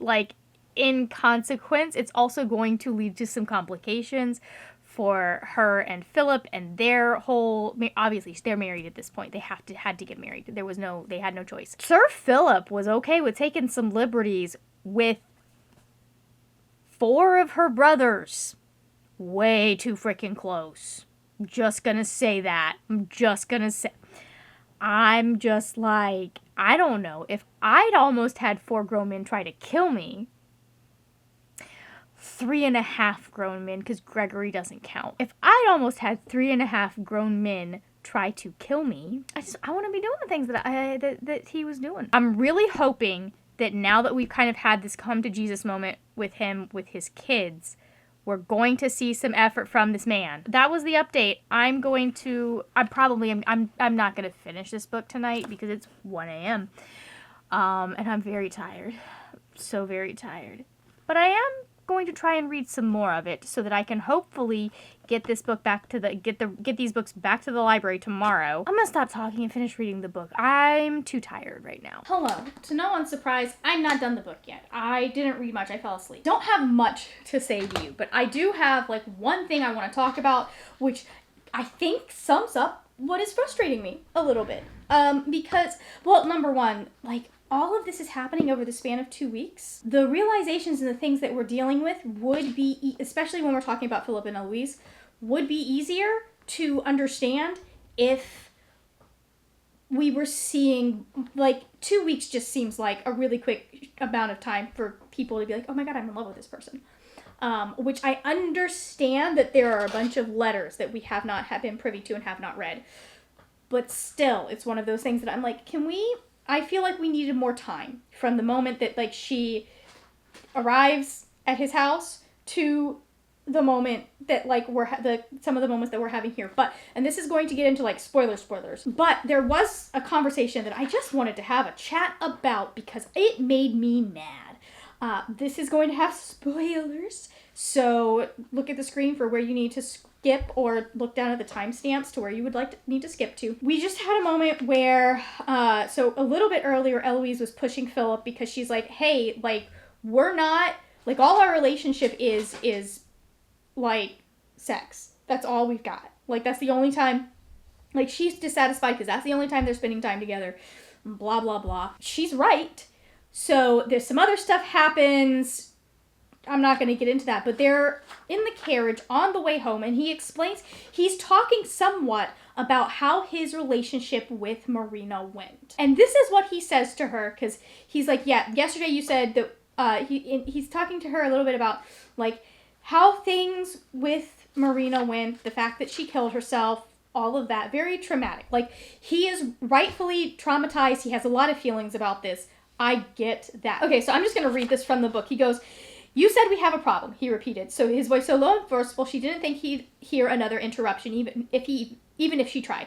in consequence, it's also going to lead to some complications for her and Phillip and their whole, obviously, they're married at this point. They had to get married. They had no choice. Sir Phillip was okay with taking some liberties with 4 of her brothers. Way too freaking close. I'm just gonna say that. I'm just I don't know. If I'd almost had 4 grown men try to kill me, 3.5 grown men, because Gregory doesn't count. If I'd almost had 3.5 grown men try to kill me, I want to be doing the things that he was doing. I'm really hoping that now that we've kind of had this come to Jesus moment with him, with his kids, we're going to see some effort from this man. That was the update. I'm not going to finish this book tonight because it's 1 a.m. And I'm very tired. So very tired. But I am going to try and read some more of it so that I can hopefully get this book get these books back to the library tomorrow. I'm gonna stop talking and finish reading the book. I'm too tired right now. Hello. To no one's surprise, I'm not done the book yet. I didn't read much. I fell asleep. Don't have much to say to you, but I do have one thing I want to talk about, which I think sums up what is frustrating me a little bit. Because, well, number one, all of this is happening over the span of 2 weeks. The realizations and the things that we're dealing with would be, especially when we're talking about Phillip and Eloise, would be easier to understand if we were seeing, 2 weeks just seems like a really quick amount of time for people to be like, oh my god, I'm in love with this person. Which I understand that there are a bunch of letters that we have not been privy to and have not read. But still, it's one of those things that I'm like, I feel like we needed more time from the moment that she arrives at his house to the moment that like some of the moments that we're having here, and this is going to get into like spoilers, but there was a conversation that I just wanted to have a chat about because it made me mad. This is going to have spoilers, so look at the screen for where you need to skip, or look down at the timestamps to where you would need to skip to. We just had a moment where, so a little bit earlier, Eloise was pushing Phillip because she's like, hey, like, we're not, like, all our relationship is like, sex. That's all we've got. Like, that's the only time, like, she's dissatisfied because that's the only time they're spending time together, blah, blah, blah. She's right. So there's some other stuff happens. I'm not going to get into that, but they're in the carriage on the way home, and he explains, he's talking somewhat about how his relationship with Marina went. And this is what he says to her, because he's like, yeah, yesterday you said that, he's talking to her a little bit about, like, how things with Marina went, the fact that she killed herself, all of that, very traumatic. Like, he is rightfully traumatized. He has a lot of feelings about this. I get that. Okay, so I'm just going to read this from the book. He goes, you said we have a problem, he repeated. So his voice so low and forceful, she didn't think he'd hear another interruption, even if she tried.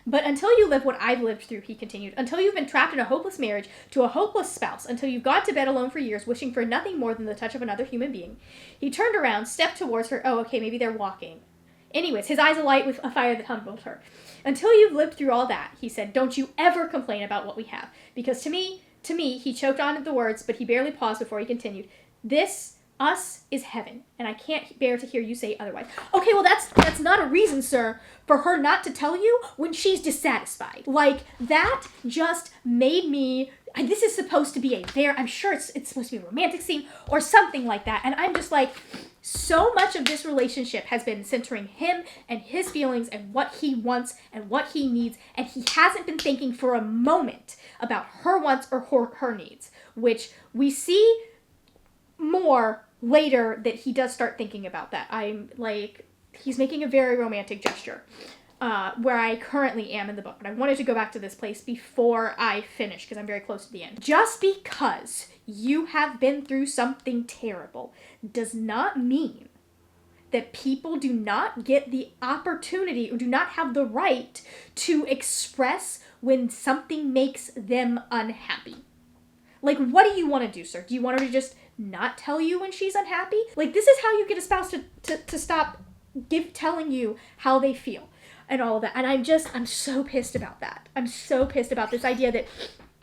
But until you live what I've lived through, he continued, until you've been trapped in a hopeless marriage to a hopeless spouse, until you've gone to bed alone for years, wishing for nothing more than the touch of another human being. He turned around, stepped towards her. Oh, okay, maybe they're walking. Anyways, his eyes alight with a fire that humbled her. Until you've lived through all that, he said, don't you ever complain about what we have. Because to me, he choked on the words, but he barely paused before he continued. Us is heaven, and I can't bear to hear you say otherwise. Okay, well, that's not a reason, sir, for her not to tell you when she's dissatisfied. Like, that just made me, and this is supposed to be I'm sure it's supposed to be a romantic scene or something like that, and I'm just like, so much of this relationship has been centering him and his feelings and what he wants and what he needs, and he hasn't been thinking for a moment about her wants or her needs, which we see more later that he does start thinking about that. I'm like, he's making a very romantic gesture, where I currently am in the book. But I wanted to go back to this place before I finish, because I'm very close to the end. Just because you have been through something terrible does not mean that people do not get the opportunity or do not have the right to express when something makes them unhappy. Like, what do you want to do, sir? Do you want her to just not tell you when she's unhappy? Like, this is how you get a spouse to stop telling you how they feel and all of that. And I'm so pissed about that. I'm so pissed about this idea that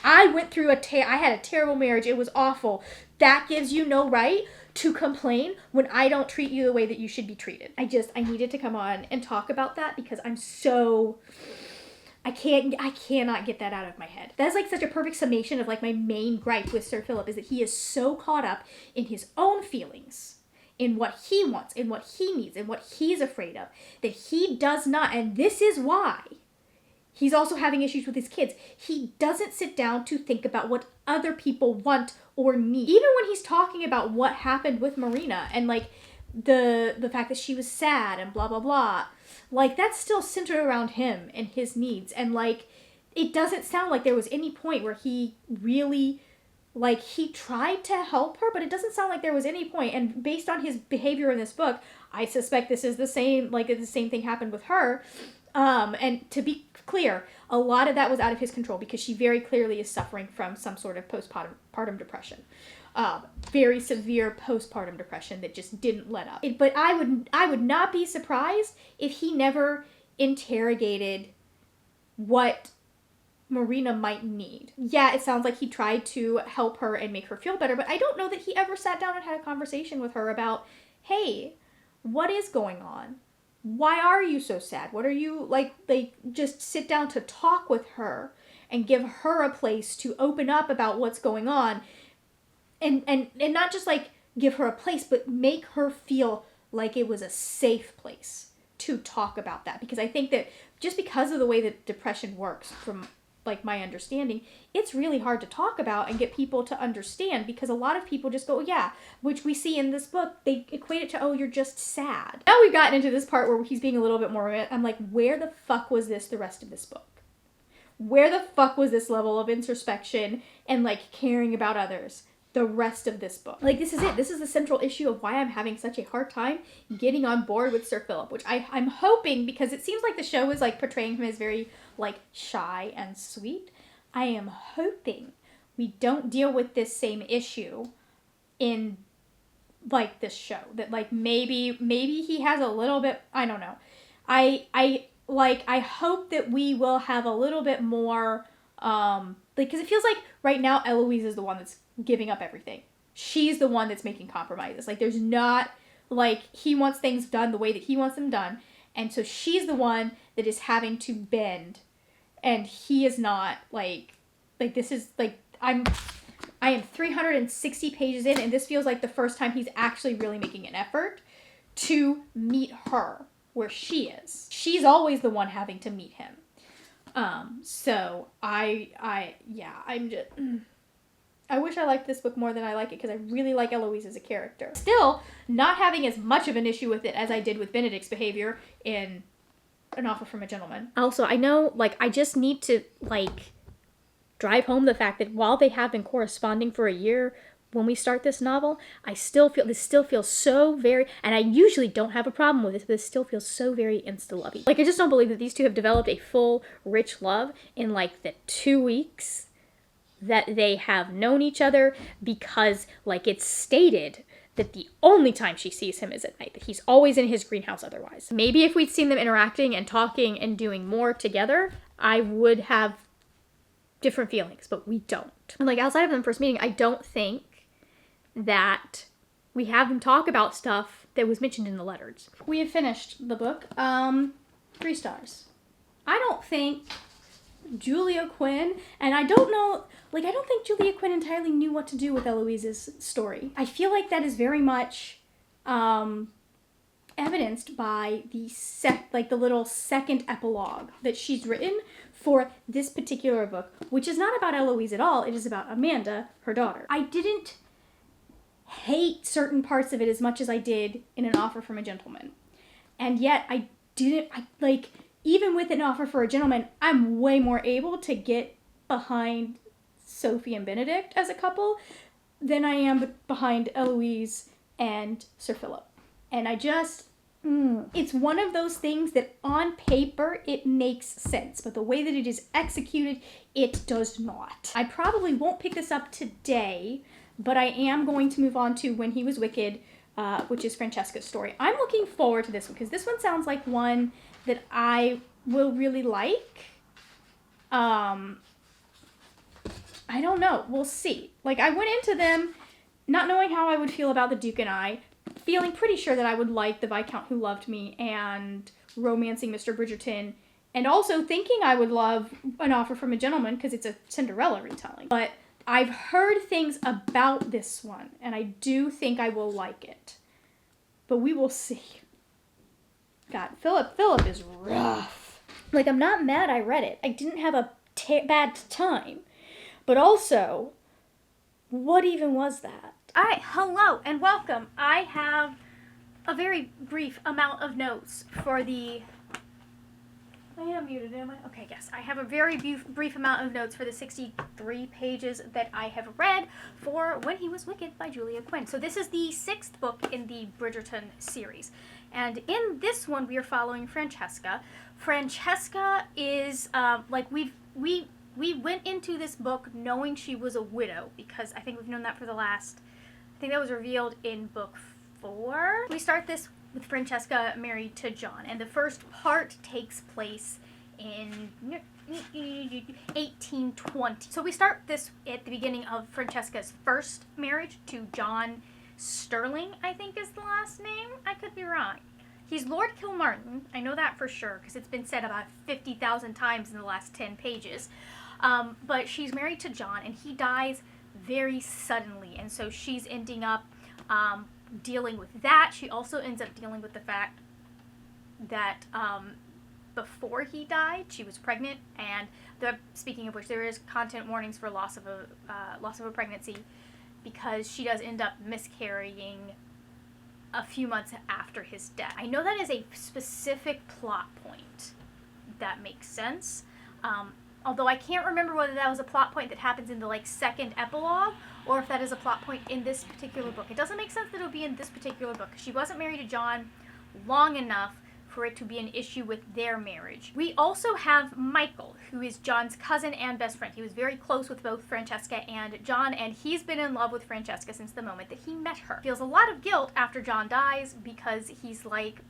I went through I had a terrible marriage. It was awful. That gives you no right to complain when I don't treat you the way that you should be treated. I needed to come on and talk about that because I cannot get that out of my head. That's like such a perfect summation of like my main gripe with Sir Philip, is that he is so caught up in his own feelings, in what he wants, in what he needs, in what he's afraid of, that he does not, and this is why he's also having issues with his kids. He doesn't sit down to think about what other people want or need. Even when he's talking about what happened with Marina and like the fact that she was sad and blah, blah, blah, like that's still centered around him and his needs. And like, it doesn't sound like there was any point where he really, like, he tried to help her, but it doesn't sound like there was any point. And based on his behavior in this book, I suspect this is the same thing happened with her. And to be clear, a lot of that was out of his control because she very clearly is suffering from some sort of postpartum depression. Very severe postpartum depression that just didn't let up. But I would not be surprised if he never interrogated what Marina might need. Yeah, it sounds like he tried to help her and make her feel better, but I don't know that he ever sat down and had a conversation with her about, hey, what is going on? Why are you so sad? What are you, like, just sit down to talk with her and give her a place to open up about what's going on. And not just, like, give her a place, but make her feel like it was a safe place to talk about that. Because I think that just because of the way that depression works, from, like, my understanding, it's really hard to talk about and get people to understand, because a lot of people just go, yeah, which we see in this book, they equate it to, oh, you're just sad. Now we've gotten into this part where he's being a little bit more, I'm like, where the fuck was this the rest of this book? Where the fuck was this level of introspection and, like, caring about others the rest of this book. Like, this is it. This is the central issue of why I'm having such a hard time getting on board with Sir Philip, which I'm hoping, because it seems like the show is, like, portraying him as very, like, shy and sweet. I am hoping we don't deal with this same issue in, like, this show. That, like, maybe he has a little bit, I don't know. I hope that we will have a little bit more, like, because it feels like right now Eloise is the one that's giving up everything. She's the one that's making compromises. Like, there's not, like, he wants things done the way that he wants them done, and so she's the one that is having to bend, and he is not, like this is, like, I am 360 pages in, and this feels like the first time he's actually really making an effort to meet her where she is. She's always the one having to meet him. So I'm just, I wish I liked this book more than I like it, because I really like Eloise as a character. Still, not having as much of an issue with it as I did with Benedict's behavior in An Offer from a Gentleman. Also, I know, like, I just need to, like, drive home the fact that while they have been corresponding for a year, when we start this novel, I still feel, this still feels so very, and I usually don't have a problem with this, but this still feels so very insta-lovey. Like, I just don't believe that these two have developed a full, rich love in, like, the 2 weeks that they have known each other, because, like, it's stated that the only time she sees him is at night, that he's always in his greenhouse otherwise. Maybe if we'd seen them interacting and talking and doing more together, I would have different feelings, but we don't. And, like, outside of them first meeting, I don't think that we have them talk about stuff that was mentioned in the letters. We have finished the book. 3 stars. I don't think Julia Quinn, and I don't know, like, I don't think Julia Quinn entirely knew what to do with Eloise's story. I feel like that is very much evidenced by the the little second epilogue that she's written for this particular book, which is not about Eloise at all. It is about Amanda, her daughter. I didn't hate certain parts of it as much as I did in An Offer from a Gentleman. And yet even with An Offer for a Gentleman, I'm way more able to get behind Sophie and Benedict as a couple than I am behind Eloise and Sir Philip. And I just, it's one of those things that on paper it makes sense, but the way that it is executed, it does not. I probably won't pick this up today, but I am going to move on to When He Was Wicked, which is Francesca's story. I'm looking forward to this one, because this one sounds like one that I will really like. I don't know. We'll see. Like, I went into them not knowing how I would feel about The Duke and I, feeling pretty sure that I would like The Viscount Who Loved Me and Romancing Mr. Bridgerton, and also thinking I would love An Offer from a Gentleman because it's a Cinderella retelling. But I've heard things about this one, and I do think I will like it. But we will see. God, Phillip is rough. Like, I'm not mad I read it. I didn't have a bad time. But also, what even was that? Alright, hello and welcome. I have a very brief amount of notes for the... I am muted, am I? Okay, yes. I have a very brief amount of notes for the 63 pages that I have read for When He Was Wicked by Julia Quinn. So this is the 6th book in the Bridgerton series. And in this one, we are following Francesca. Francesca is, we went into this book knowing she was a widow, because I think we've known that for the last, I think that was revealed in book 4. We start this with Francesca married to John, and the first part takes place in 1820. So we start this at the beginning of Francesca's first marriage to John Sterling, I think is the last name. I could be wrong. He's Lord Kilmartin. I know that for sure, because it's been said about 50,000 times in the last 10 pages. But she's married to John, and he dies very suddenly, and so she's ending up dealing with that. She also ends up dealing with the fact that before he died, she was pregnant, and speaking of which, there is content warnings for loss of a pregnancy, because she does end up miscarrying a few months after his death. I know that is a specific plot point that makes sense, although I can't remember whether that was a plot point that happens in the second epilogue, or if that is a plot point in this particular book. It doesn't make sense that it would be in this particular book. She wasn't married to John long enough for it to be an issue with their marriage. We also have Michael, who is John's cousin and best friend. He was very close with both Francesca and John, and he's been in love with Francesca since the moment that he met her. Feels a lot of guilt after John dies because he's like,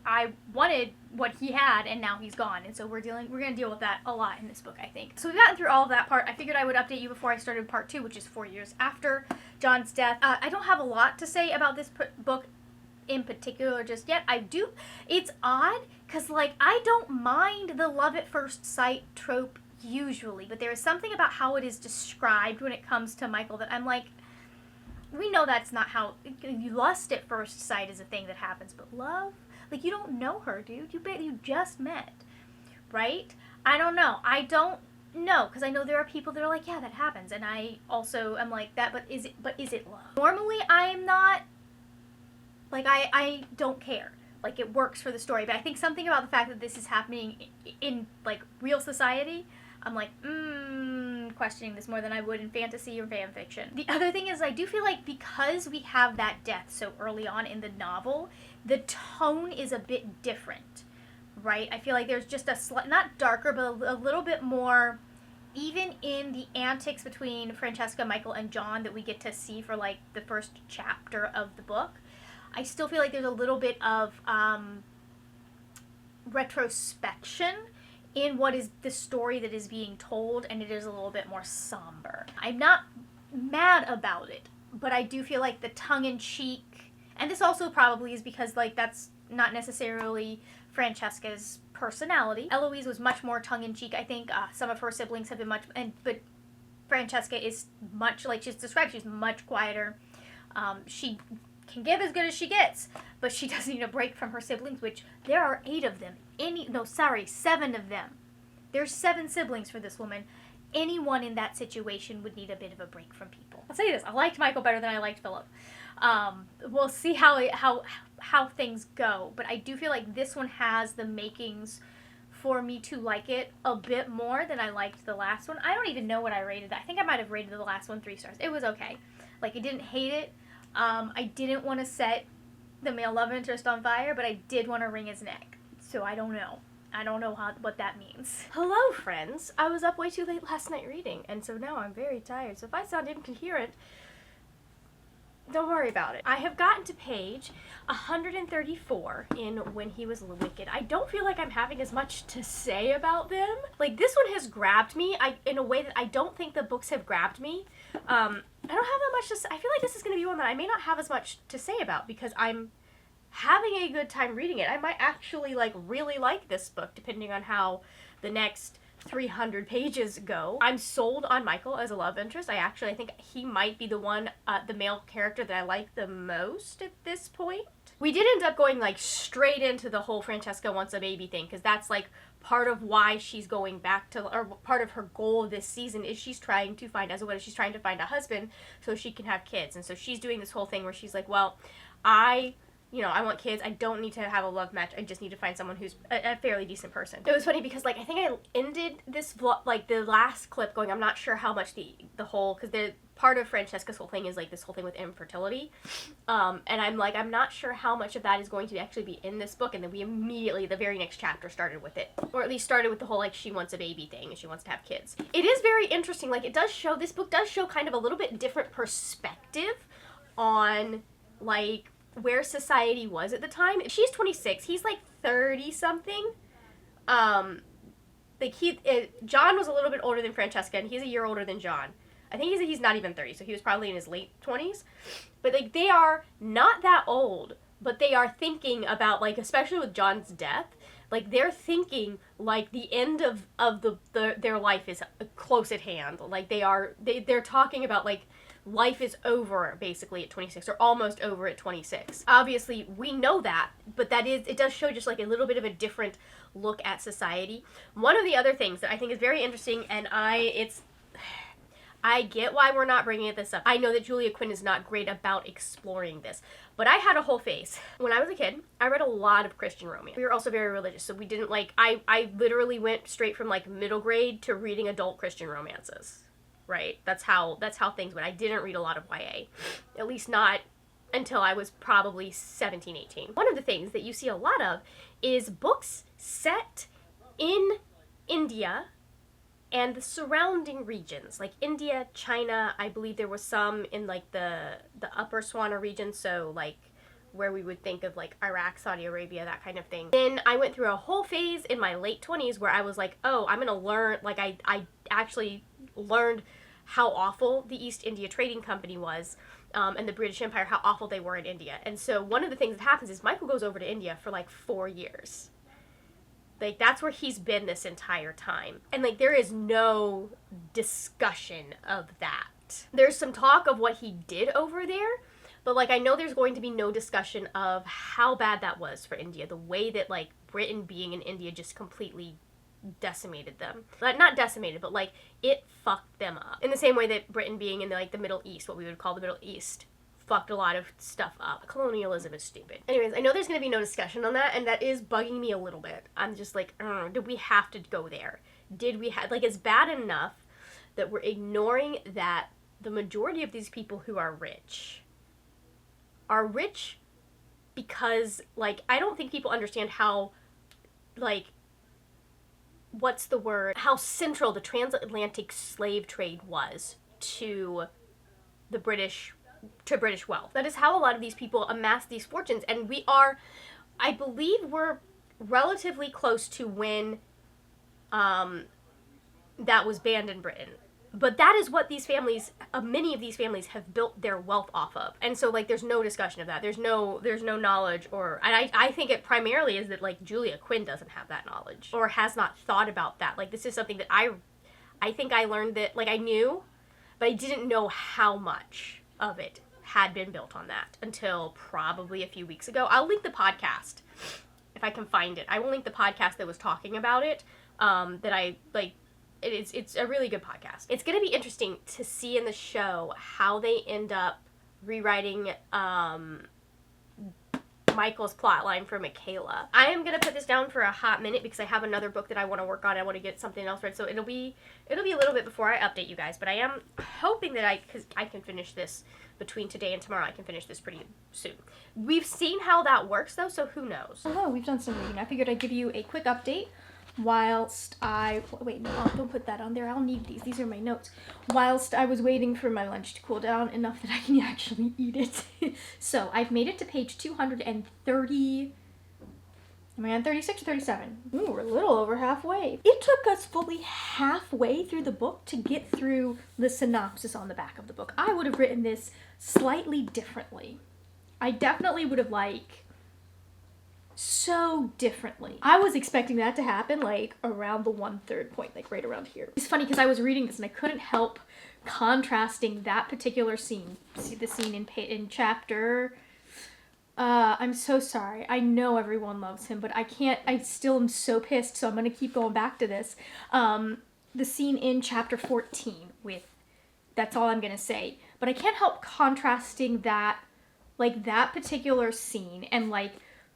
I wanted what he had and now he's gone. And so we're gonna deal with that a lot in this book, I think. So we've gotten through all of that part. I figured I would update you before I started part 2, which is 4 years after John's death. I don't have a lot to say about this book in particular just yet. It's odd because like I don't mind the love at first sight trope usually, but there is something about how it is described when it comes to Michael that I'm like, we know that's not how lust at first sight is a thing that happens, but love, like you don't know her, dude. You just met, right? I don't know because I know there are people that are like, yeah, that happens, and I also am like that, but is it love? Normally I'm not. Like, I don't care. Like, it works for the story. But I think something about the fact that this is happening in, like, real society, I'm like, questioning this more than I would in fantasy or fan fiction. The other thing is I do feel like because we have that death so early on in the novel, the tone is a bit different, right? I feel like there's just not darker, but a little bit more, even in the antics between Francesca, Michael, and John that we get to see for, like, the first chapter of the book. I still feel like there's a little bit of retrospection in what is the story that is being told, and it is a little bit more somber. I'm not mad about it, but I do feel like the tongue-in-cheek, and this also probably is because, like, that's not necessarily Francesca's personality. Eloise was much more tongue-in-cheek, I think. Some of her siblings have been but Francesca is much, like she's described, she's much quieter. She can give as good as she gets, but she does need a break from her siblings, which there are 8 of them. 7 of them. There's 7 siblings for this woman. Anyone in that situation would need a bit of a break from people. I'll say this, I liked Michael better than I liked Phillip. We'll see how things go, but I do feel like this one has the makings for me to like it a bit more than I liked the last one. I don't even know what I rated. I think I might have rated the last one 3 stars. It was okay. Like, I didn't hate it. I didn't want to set the male love interest on fire, but I did want to wring his neck. So I don't know. I don't know what that means. Hello, friends. I was up way too late last night reading, and so now I'm very tired. So if I sound incoherent, don't worry about it. I have gotten to page 134 in When He Was Wicked. I don't feel like I'm having as much to say about them. Like, this one has grabbed me in a way that I don't think the books have grabbed me. I don't have that much to say. I feel like this is going to be one that I may not have as much to say about because I'm having a good time reading it. I might actually, like, really like this book depending on how the next 300 pages go. I'm sold on Michael as a love interest. I think he might be the one, the male character that I like the most at this point. We did end up going, like, straight into the whole Francesca wants a baby thing, because that's, like, part of why she's going back to, or part of her goal this season is she's trying to find, she's trying to find a husband so she can have kids. And so she's doing this whole thing where she's like, well, I want kids. I don't need to have a love match. I just need to find someone who's a fairly decent person. It was funny because, like, I think I ended this vlog, like, the last clip going, I'm not sure how much the whole, because the part of Francesca's whole thing is, like, this whole thing with infertility. And I'm like, I'm not sure how much of that is going to actually be in this book. And then we immediately, the very next chapter started with it. Or at least started with the whole, like, she wants a baby thing and she wants to have kids. It is very interesting. Like, this book does show kind of a little bit different perspective on, like, where society was at the time. She's 26, he's like 30 something. John was a little bit older than Francesca, and he's a year older than John. I think he's not even 30, so he was probably in his late 20s. But, like, they are not that old, but they are thinking about, like, especially with John's death, like, they're thinking, like, the end of their life is close at hand. Like, they're talking about, like, life is over, basically, at 26, or almost over at 26. Obviously, we know that, but it does show just, like, a little bit of a different look at society. One of the other things that I think is very interesting, and I get why we're not bringing this up. I know that Julia Quinn is not great about exploring this, but I had a whole phase. When I was a kid, I read a lot of Christian romance. We were also very religious, so we didn't, like, I literally went straight from, like, middle grade to reading adult Christian romances. right? That's how things went. I didn't read a lot of YA, at least not until I was probably 17, 18. One of the things that you see a lot of is books set in India and the surrounding regions, like India, China. I believe there was some in like the upper Swana region, so like where we would think of like Iraq, Saudi Arabia, that kind of thing. Then I went through a whole phase in my late 20s where I was like, oh, I'm gonna learn, like I actually learned how awful the East India Trading Company was, and the British Empire, how awful they were in India. And so one of the things that happens is Michael goes over to India for like 4 years. Like, that's where he's been this entire time. And like, there is no discussion of that. There's some talk of what he did over there, but like, I know there's going to be no discussion of how bad that was for India, the way that like Britain being in India just completely decimated them. Not decimated, but like it fucked them up. In the same way that Britain being in like the Middle East, what we would call the Middle East, fucked a lot of stuff up. Colonialism is stupid. Anyways, I know there's gonna be no discussion on that, and that is bugging me a little bit. I'm just like, did we have to go there? Did we have, like, it's bad enough that we're ignoring that the majority of these people who are rich because, like, I don't think people understand how, like, what's the word? How central the transatlantic slave trade was to the British wealth. That is how a lot of these people amassed these fortunes, and we are, I believe we're relatively close to when that was banned in Britain. But that is what these families, many of these families have built their wealth off of. And so, like, there's no discussion of that. There's no knowledge, or, and I think it primarily is that, like, Julia Quinn doesn't have that knowledge, or has not thought about that. Like, this is something that I think I learned that, like, I knew, but I didn't know how much of it had been built on that until probably a few weeks ago. I'll link the podcast if I can find it. I will link the podcast that was talking about it, that I, like, it's a really good podcast. It's going to be interesting to see in the show how they end up rewriting Michael's plotline for Michaela. I am going to put this down for a hot minute because I have another book that I want to work on. I want to get something else read, so it'll be a little bit before I update you guys, but I am hoping that because I can finish this between today and tomorrow. I can finish this pretty soon. We've seen how that works, though, so who knows? Hello, we've done some reading. I figured I'd give you a quick update whilst I... Wait, no, don't put that on there. I'll need these. These are my notes. Whilst I was waiting for my lunch to cool down enough that I can actually eat it. So, I've made it to page 230... Am I on 36 or 37? Ooh, we're a little over halfway. It took us fully halfway through the book to get through the synopsis on the back of the book. I would have written this slightly differently. I definitely would have, like, so differently. I was expecting that to happen, like, around the 1/3 point, like, right around here. It's funny because I was reading this and I couldn't help contrasting that particular scene. See the scene in chapter... I'm so sorry. I know everyone loves him, but I can't, I still am so pissed, so I'm going to keep going back to this. The scene in chapter 14 with, that's all I'm going to say. But I can't help contrasting that, like, that particular scene and, like,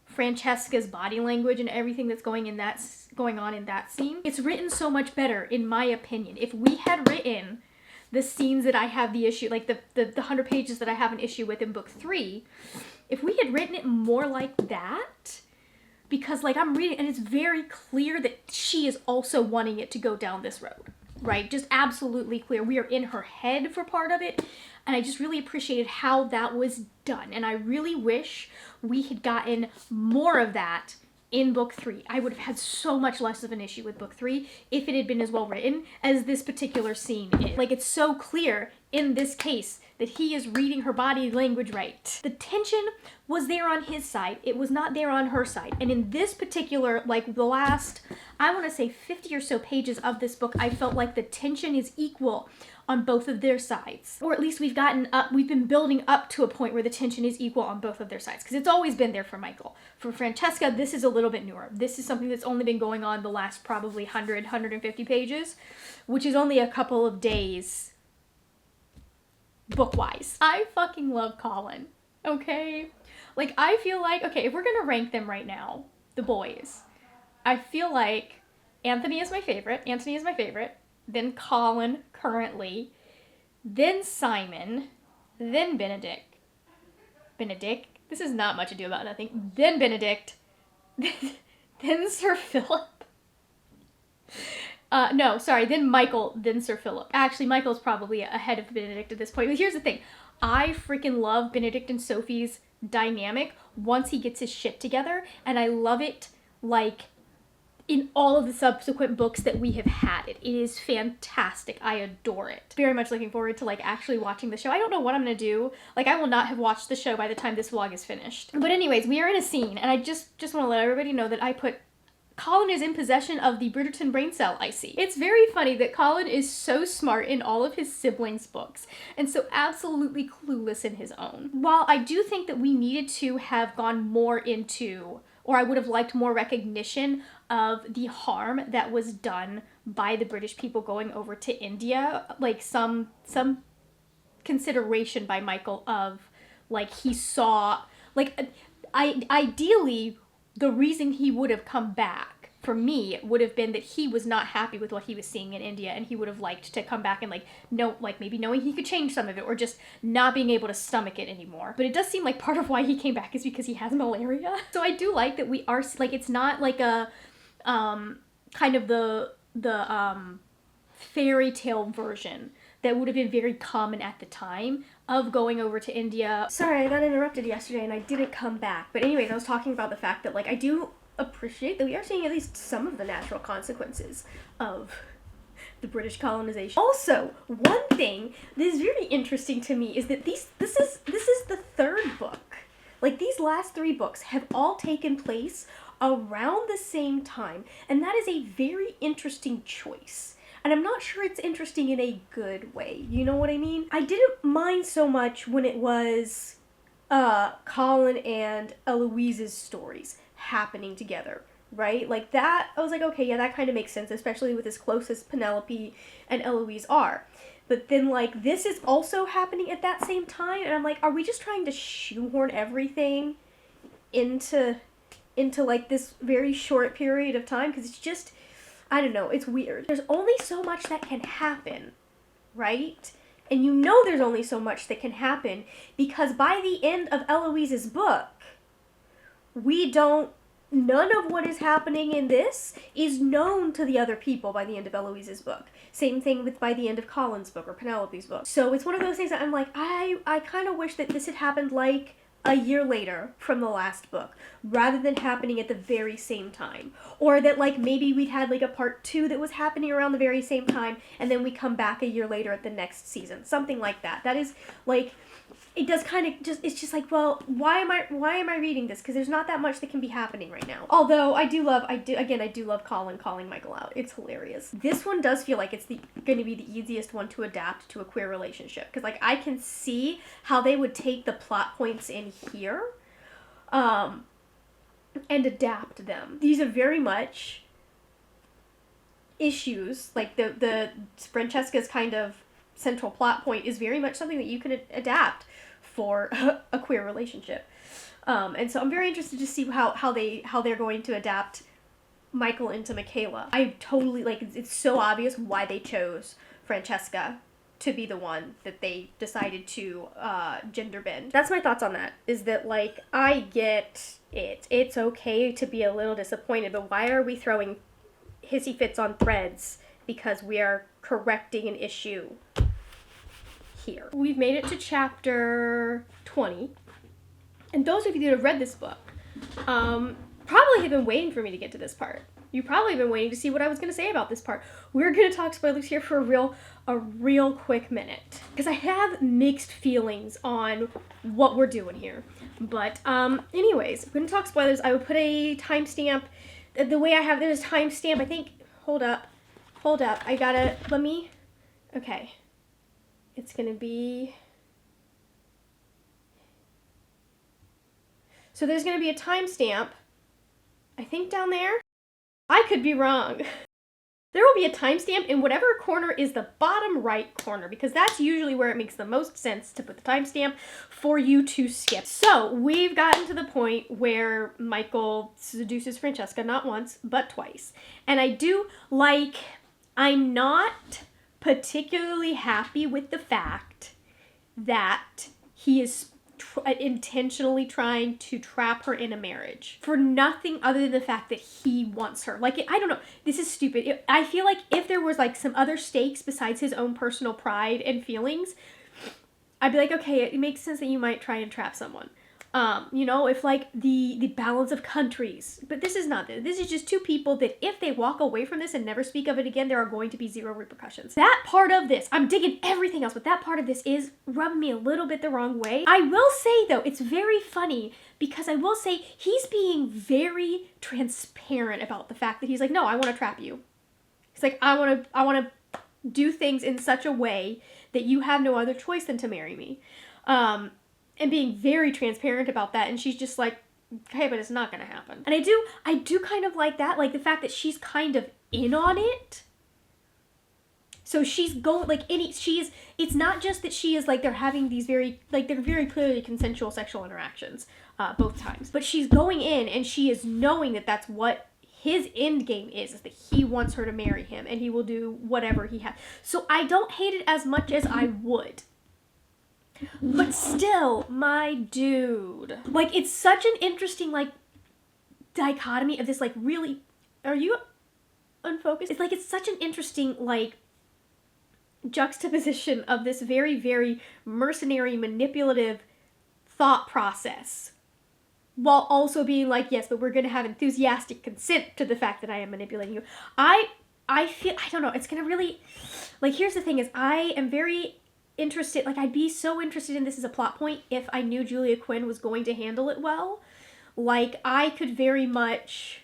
Francesca's body language and everything that's going on in that scene. It's written so much better, in my opinion. If we had written the scenes that I have the issue, like the 100 pages that I have an issue with in book 3, if we had written it more like that, because, like, I'm reading and it's very clear that she is also wanting it to go down this road, right? Just absolutely clear. We are in her head for part of it, and I just really appreciated how that was done, and I really wish we had gotten more of that in book 3. I would have had so much less of an issue with book 3 if it had been as well written as this particular scene is. Like, it's so clear in this case that he is reading her body language right. The tension was there on his side. It was not there on her side. And in this particular, like, the last, I want to say 50 or so pages of this book, I felt like the tension is equal on both of their sides. Or at least we've been building up to a point where the tension is equal on both of their sides. Because it's always been there for Michael. For Francesca, this is a little bit newer. This is something that's only been going on the last probably 150 pages, which is only a couple of days book-wise. I fucking love Colin, okay? Like, I feel like, okay, if we're gonna rank them right now, the boys, I feel like Anthony is my favorite, then Colin currently, then Simon, then Benedict. Benedict? This is not much ado about nothing. Then Benedict, then Sir Philip. No, sorry, then Michael, then Sir Philip. Actually, Michael's probably ahead of Benedict at this point. But here's the thing. I freaking love Benedict and Sophie's dynamic once he gets his shit together. And I love it, like, in all of the subsequent books that we have had it. It is fantastic. I adore it. Very much looking forward to, like, actually watching the show. I don't know what I'm gonna do. Like, I will not have watched the show by the time this vlog is finished. But anyways, we are in a scene, and I just want to let everybody know that I put Colin is in possession of the Bridgerton brain cell I see. It's very funny that Colin is so smart in all of his siblings' books and so absolutely clueless in his own. While I do think that we needed to have gone more into, or I would have liked more recognition of the harm that was done by the British people going over to India, like some consideration by Michael of, like, he saw, like, ideally, the reason he would have come back, for me, would have been that he was not happy with what he was seeing in India, and he would have liked to come back and, like, maybe knowing he could change some of it, or just not being able to stomach it anymore. But it does seem like part of why he came back is because he has malaria. So I do like that we are, like, it's not like a, kind of the fairy tale version that would have been very common at the time of going over to India. Sorry, I got interrupted yesterday and I didn't come back. But anyways, I was talking about the fact that, like, I do appreciate that we are seeing at least some of the natural consequences of the British colonization. Also, one thing that is very interesting to me is that this is the third book. Like, these last 3 books have all taken place around the same time, and that is a very interesting choice. And I'm not sure it's interesting in a good way. You know what I mean? I didn't mind so much when it was Colin and Eloise's stories happening together, right? Like, that, I was like, okay, yeah, that kind of makes sense, especially with as close as Penelope and Eloise are. But then, like, this is also happening at that same time, and I'm like, are we just trying to shoehorn everything into like, this very short period of time? Because it's just, I don't know, it's weird. There's only so much that can happen, right? And you know there's only so much that can happen because by the end of Eloise's book, none of what is happening in this is known to the other people by the end of Eloise's book. Same thing with by the end of Colin's book or Penelope's book. So it's one of those things that I'm like, I kind of wish that this had happened, like, a year later from the last book, rather than happening at the very same time. Or that, like, maybe we'd had, like, a part 2 that was happening around the very same time, and then we come back a year later at the next season. Something like that. That is, like, it does kind of just, it's just like, well, why am I reading this? Because there's not that much that can be happening right now. Although, I do love Colin calling Michael out. It's hilarious. This one does feel like it's going to be the easiest one to adapt to a queer relationship. Because, like, I can see how they would take the plot points in here, and adapt them. These are very much issues, like, the Francesca's kind of central plot point is very much something that you can adapt for a queer relationship. And so I'm very interested to see how they're going to adapt Michael into Michaela. I totally, like, it's so obvious why they chose Francesca to be the one that they decided to gender bend. That's my thoughts on that, is that, like, I get it. It's okay to be a little disappointed, but why are we throwing hissy fits on threads because we are correcting an issue here? We've made it to chapter 20, and those of you that have read this book probably have been waiting for me to get to this part. You probably have been waiting to see what I was going to say about this part. We're going to talk spoilers here for a real quick minute, because I have mixed feelings on what we're doing here. But anyways, we're going to talk spoilers. I would put a timestamp. The way I have this timestamp, I think, hold up, I gotta, okay. It's gonna be, so there's gonna be a timestamp, I think down there. I could be wrong. There will be a timestamp in whatever corner is the bottom right corner, because that's usually where it makes the most sense to put the timestamp for you to skip. So we've gotten to the point where Michael seduces Francesca not once, but twice. And I do like, I'm not particularly happy with the fact that he is intentionally trying to trap her in a marriage for nothing other than the fact that he wants her. Like, I don't know, this is stupid. I feel like if there was like some other stakes besides his own personal pride and feelings, I'd be like, okay, it makes sense that you might try and trap someone. You know, if like the balance of countries, but this is not this. This is just two people that if they walk away from this and never speak of it again, there are going to be zero repercussions. That part of this, I'm digging everything else, but that part of this is rubbing me a little bit the wrong way. I will say though, it's very funny because I will say he's being very transparent about the fact that he's like, no, I want to trap you. He's like, I want to do things in such a way that you have no other choice than to marry me. And being very transparent about that, and she's just like, okay, but it's not gonna happen. And I do kind of like that, like the fact that she's kind of in on it. So she's going, like, it's not just that she is, like, they're having these they're very clearly consensual sexual interactions, both times. But she's going in, and she is knowing that that's what his end game is that he wants her to marry him, and he will do whatever he has. So I don't hate it as much as I would. But still, my dude. Like, it's such an interesting, like, dichotomy of this, like, really... Are you unfocused? It's like, it's such an interesting, like, juxtaposition of this very, very mercenary, manipulative thought process. While also being like, yes, but we're going to have enthusiastic consent to the fact that I am manipulating you. I feel... I don't know. It's going to really... Like, here's the thing is, I am very... interested, like I'd be so interested in this as a plot point if I knew Julia Quinn was going to handle it well. Like, I could very much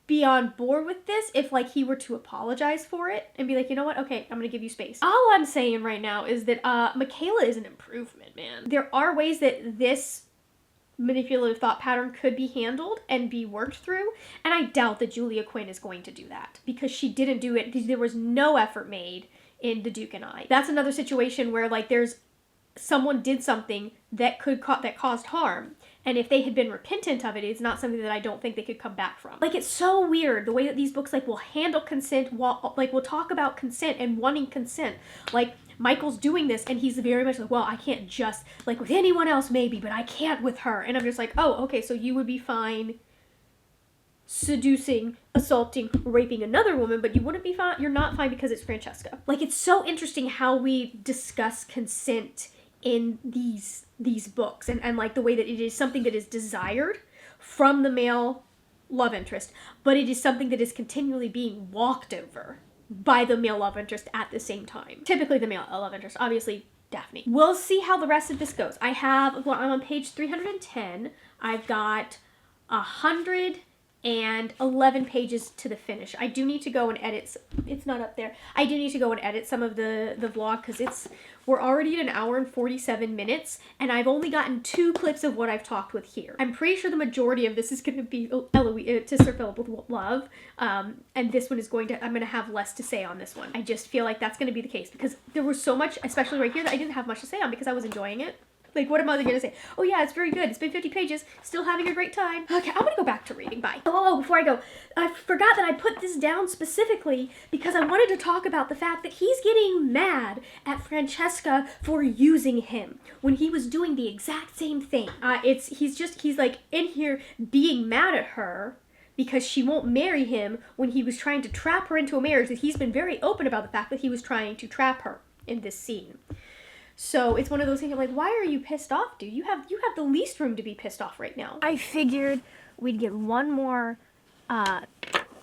be on board with this if like he were to apologize for it and be like, you know what, okay, I'm gonna give you space. All I'm saying right now is that Michaela is an improvement, man. There are ways that this manipulative thought pattern could be handled and be worked through, and I doubt that Julia Quinn is going to do that because she didn't do it. There was no effort made in The Duke and I. That's another situation where like there's someone did something that that caused harm, and if they had been repentant of it, it's not something that I don't think they could come back from. Like, it's so weird the way that these books like will handle consent, while like we'll talk about consent and wanting consent. Like, Michael's doing this and he's very much like, well, I can't just, like, with anyone else maybe, but I can't with her. And I'm just like, oh, okay, so you would be fine seducing, assaulting, raping another woman, but you wouldn't be fine, you're not fine because it's Francesca. Like, it's so interesting how we discuss consent in these books, and like the way that it is something that is desired from the male love interest, but it is something that is continually being walked over by the male love interest at the same time. Typically the male love interest, obviously Daphne. We'll see how the rest of this goes. I'm on page 310. I've got 111 pages to the finish. I do need to go and edit. It's not up there. I do need to go and edit some of the vlog because we're already at 1 hour and 47 minutes, and I've only gotten 2 clips of what I've talked with here. I'm pretty sure the majority of this is going to be Eloise to Sir Phillip with love, and this one is I'm going to have less to say on this one. I just feel like that's going to be the case because there was so much, especially right here, that I didn't have much to say on because I was enjoying it. Like, what am I going to say? Oh, yeah, it's very good. It's been 50 pages. Still having a great time. Okay, I'm going to go back to reading. Bye. Oh, before I go, I forgot that I put this down specifically because I wanted to talk about the fact that he's getting mad at Francesca for using him when he was doing the exact same thing. He's like in here being mad at her because she won't marry him when he was trying to trap her into a marriage that he's been very open about the fact that he was trying to trap her in this scene. So it's one of those things, I'm like, why are you pissed off, dude? You have the least room to be pissed off right now. I figured we'd get one more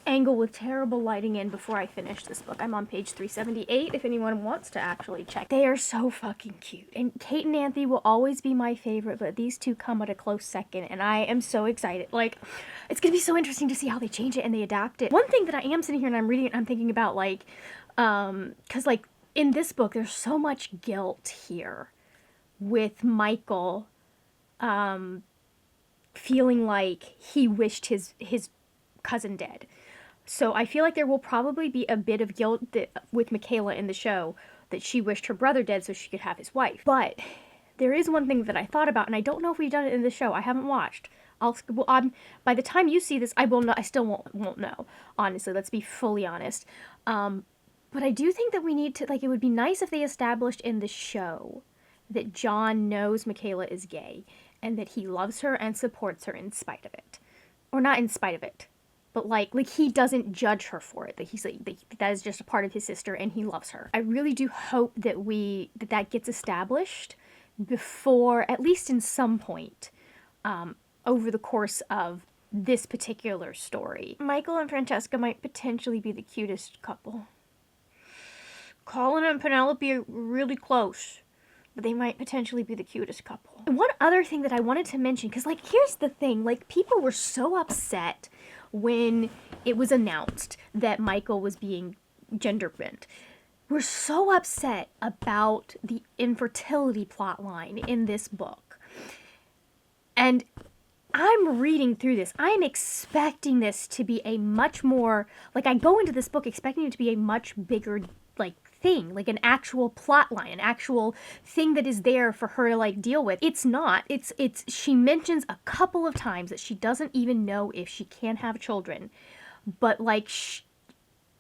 angle with terrible lighting in before I finish this book. I'm on page 378 if anyone wants to actually check. They are so fucking cute. And Kate and Anthony will always be my favorite, but these two come at a close second, and I am so excited. Like, it's gonna be so interesting to see how they change it and they adapt it. One thing that I am sitting here and I'm reading it and I'm thinking about, like, because, like, in this book, there's so much guilt here with Michael feeling like he wished his cousin dead. So I feel like there will probably be a bit of guilt with Michaela in the show that she wished her brother dead so she could have his wife. But there is one thing that I thought about, and I don't know if we've done it in the show. I haven't watched. By the time you see this, I will not. I still won't know. Honestly, let's be fully honest. But I do think that we need to, like, it would be nice if they established in the show that John knows Michaela is gay and that he loves her and supports her in spite of it. Or not in spite of it, but like he doesn't judge her for it. That he's like, that is just a part of his sister and he loves her. I really do hope that that gets established before, at least in some point, over the course of this particular story. Michael and Francesca might potentially be the cutest couple. Colin and Penelope are really close, but they might potentially be the cutest couple. And one other thing that I wanted to mention, because, like, here's the thing, like, people were so upset when it was announced that Michael was being gender bent. We're so upset about the infertility plotline in this book. And I'm reading through this. I'm expecting this to be a much more, like, I go into this book expecting it to be a much bigger, like, thing, like an actual plot line, an actual thing that is there for her to, like, deal with. It's not. It's she mentions a couple of times that she doesn't even know if she can have children, but, like,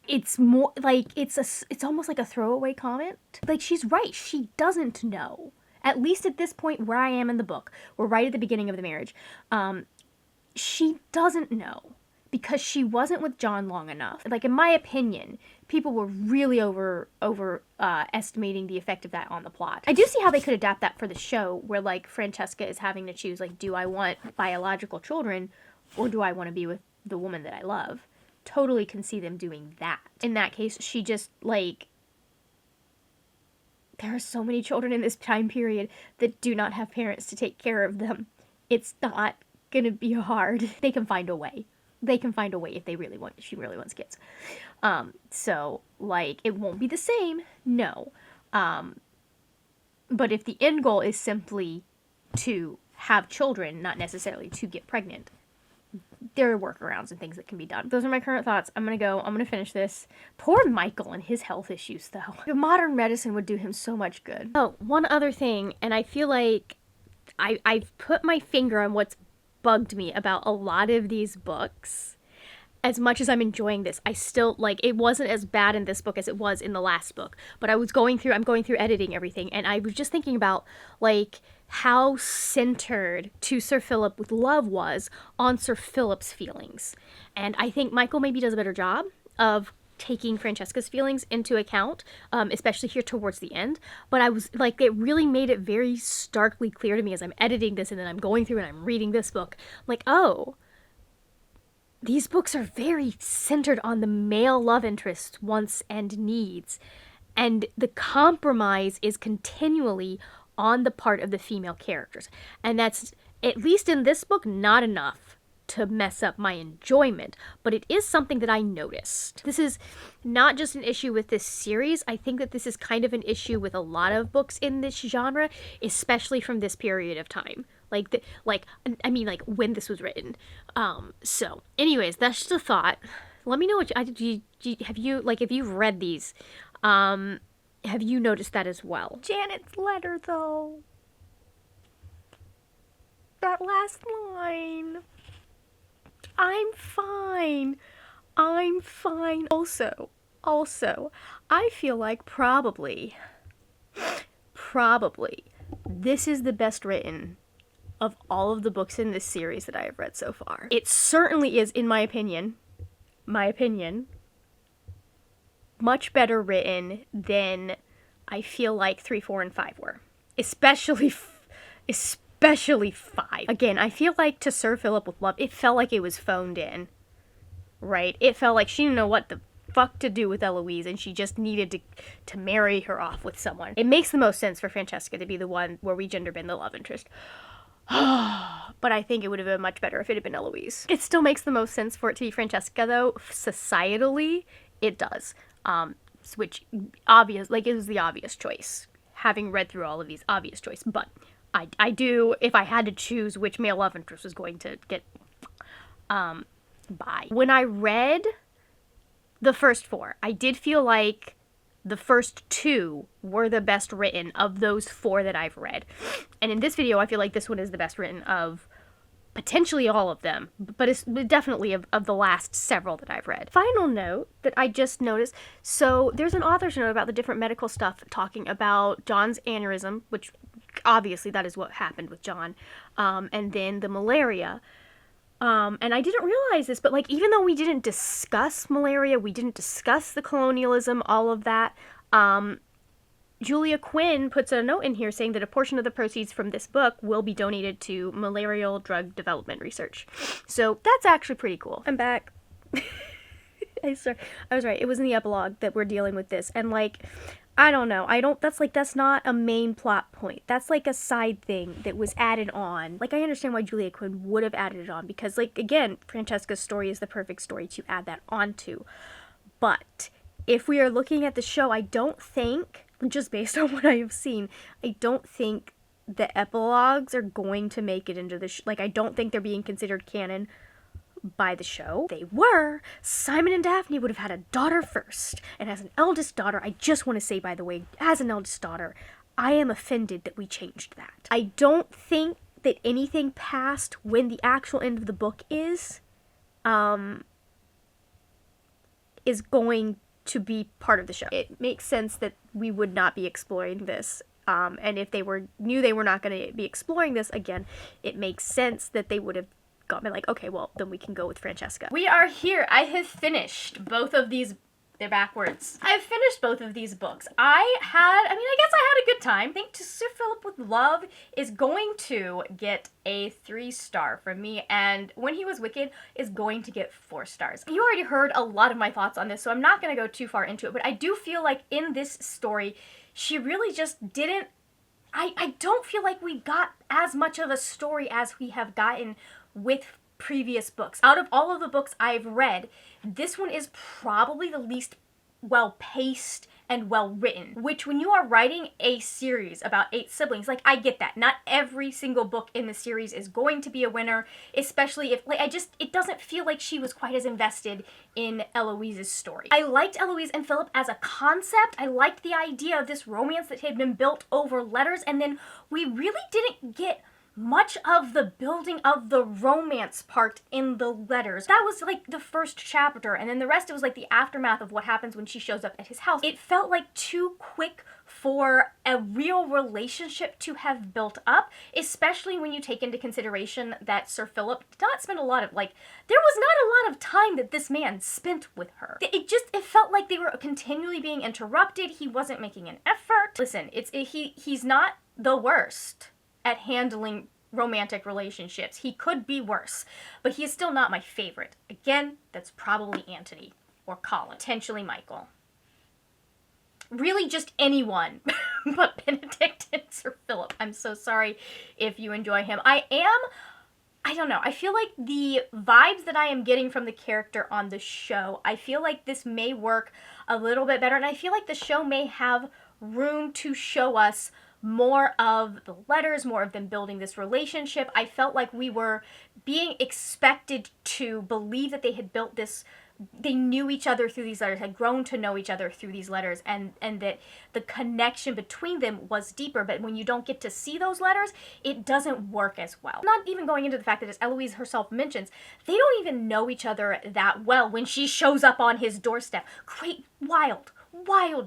it's more like it's almost like a throwaway comment. Like, she's right. She doesn't know. At least at this point where I am in the book, we're right at the beginning of the marriage. She doesn't know because she wasn't with John long enough. Like, in my opinion, people were really estimating the effect of that on the plot. I do see how they could adapt that for the show, where, like, Francesca is having to choose, like, do I want biological children or do I want to be with the woman that I love? Totally can see them doing that. In that case, she just, like, there are so many children in this time period that do not have parents to take care of them. It's not gonna be hard. They can find a way. They can find a way if she really wants kids. So, like, it won't be the same, no. But if the end goal is simply to have children, not necessarily to get pregnant, there are workarounds and things that can be done. Those are my current thoughts. I'm gonna finish this. Poor Michael and his health issues, though. Modern medicine would do him so much good. Oh, one other thing, and I feel like I've put my finger on what's bugged me about a lot of these books. As much as I'm enjoying this, I still, like, it wasn't as bad in this book as it was in the last book, but I'm going through editing everything, and I was just thinking about, like, how centered to Sir Philip with love was on Sir Philip's feelings. And I think Michael maybe does a better job of taking Francesca's feelings into account, especially here towards the end. But I was, like, it really made it very starkly clear to me as I'm editing this and then I'm going through and I'm reading this book, like, oh, these books are very centered on the male love interest, wants and needs. And the compromise is continually on the part of the female characters. And that's, at least in this book, not enough to mess up my enjoyment, but it is something that I noticed. This is not just an issue with this series. I think that this is kind of an issue with a lot of books in this genre, especially from this period of time. Like, when this was written. So, anyways, that's just a thought. Let me know what if you've read these, have you noticed that as well? Janet's letter, though. That last line. I'm fine. Also, I feel like probably, this is the best written of all of the books in this series that I have read so far. It certainly is, in my opinion, much better written than I feel like 3, 4, and 5 were. Especially 5. Again, I feel like to Sir Philip with love, it felt like it was phoned in, right? It felt like she didn't know what the fuck to do with Eloise, and she just needed to marry her off with someone. It makes the most sense for Francesca to be the one where we gender bend the love interest. But I think it would have been much better if it had been Eloise. It still makes the most sense for it to be Francesca, though. Societally, it does. Which, obvious, like, it was the obvious choice. Having read through all of these, obvious choice. But I do, if I had to choose which male love interest was going to get by. When I read the first 4, I did feel like the first 2 were the best written of those 4 that I've read. And in this video, I feel like this one is the best written of Potentially all of them, but it's definitely of the last several that I've read. Final note that I just noticed, so there's an author's note about the different medical stuff talking about John's aneurysm, which obviously that is what happened with John, and then the malaria. And I didn't realize this, but like even though we didn't discuss malaria, we didn't discuss the colonialism, all of that, Julia Quinn puts a note in here saying that a portion of the proceeds from this book will be donated to malarial drug development research. So that's actually pretty cool. I'm back. I was right. It was in the epilogue that we're dealing with this. And like, I don't know. That's not a main plot point. That's like a side thing that was added on. Like, I understand why Julia Quinn would have added it on because, like, again, Francesca's story is the perfect story to add that onto. But if we are looking at the show, I don't think, just based on what I have seen, I don't think the epilogues are going to make it into the I don't think they're being considered canon by the show. They were. Simon and Daphne would have had a daughter first. And as an eldest daughter, I just want to say, by the way, as an eldest daughter, I am offended that we changed that. I don't think that anything past when the actual end of the book is going to be part of the show. It makes sense that we would not be exploring this. And if they knew they were not going to be exploring this again, it makes sense that they would have got me like, okay, well, then we can go with Francesca. We are here. I have finished both of these. They're backwards. I've finished both of these books. I guess I had a good time. I think To Sir Philip with Love is going to get a 3-star from me, and When He Was Wicked is going to get 4 stars. You already heard a lot of my thoughts on this, so I'm not going to go too far into it, but I do feel like in this story, she really just didn't, I don't feel like we got as much of a story as we have gotten with previous books. Out of all of the books I've read, this one is probably the least well-paced and well-written, which when you are writing a series about 8 siblings, like, I get that. Not every single book in the series is going to be a winner, especially if, like, it doesn't feel like she was quite as invested in Eloise's story. I liked Eloise and Phillip as a concept. I liked the idea of this romance that had been built over letters, and then we really didn't get much of the building of the romance part in the letters. That was like the first chapter, and then the rest, it was like the aftermath of what happens when she shows up at his house. It felt like too quick for a real relationship to have built up, especially when you take into consideration that Sir Philip did not spend a lot of, like, there was not a lot of time that this man spent with her. It felt like they were continually being interrupted. He wasn't making an effort. Listen, he's not the worst at handling romantic relationships. He could be worse, but he is still not my favorite. Again, that's probably Anthony or Colin, potentially Michael. Really just anyone but Benedict and Sir Philip. I'm so sorry if you enjoy him. I don't know. I feel like the vibes that I am getting from the character on the show, I feel like this may work a little bit better, and I feel like the show may have room to show us more of the letters, more of them building this relationship. I felt like we were being expected to believe that they had built this, they knew each other through these letters, had grown to know each other through these letters, and that the connection between them was deeper. But when you don't get to see those letters, it doesn't work as well. Not even going into the fact that, as Eloise herself mentions, they don't even know each other that well when she shows up on his doorstep. Great, wild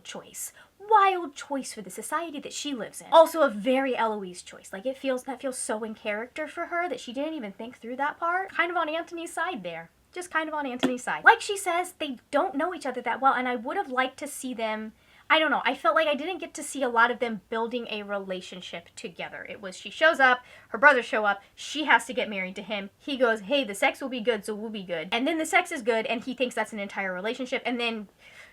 choice. Wild choice for the society that she lives in. Also a very Eloise choice. Like, that feels so in character for her that she didn't even think through that part. Kind of on Anthony's side there. Just kind of on Anthony's side. Like she says, they don't know each other that well, and I would have liked to see them, I don't know, I felt like I didn't get to see a lot of them building a relationship together. It was, she shows up, her brothers show up, she has to get married to him. He goes, hey, the sex will be good, so we'll be good. And then the sex is good, and he thinks that's an entire relationship, and then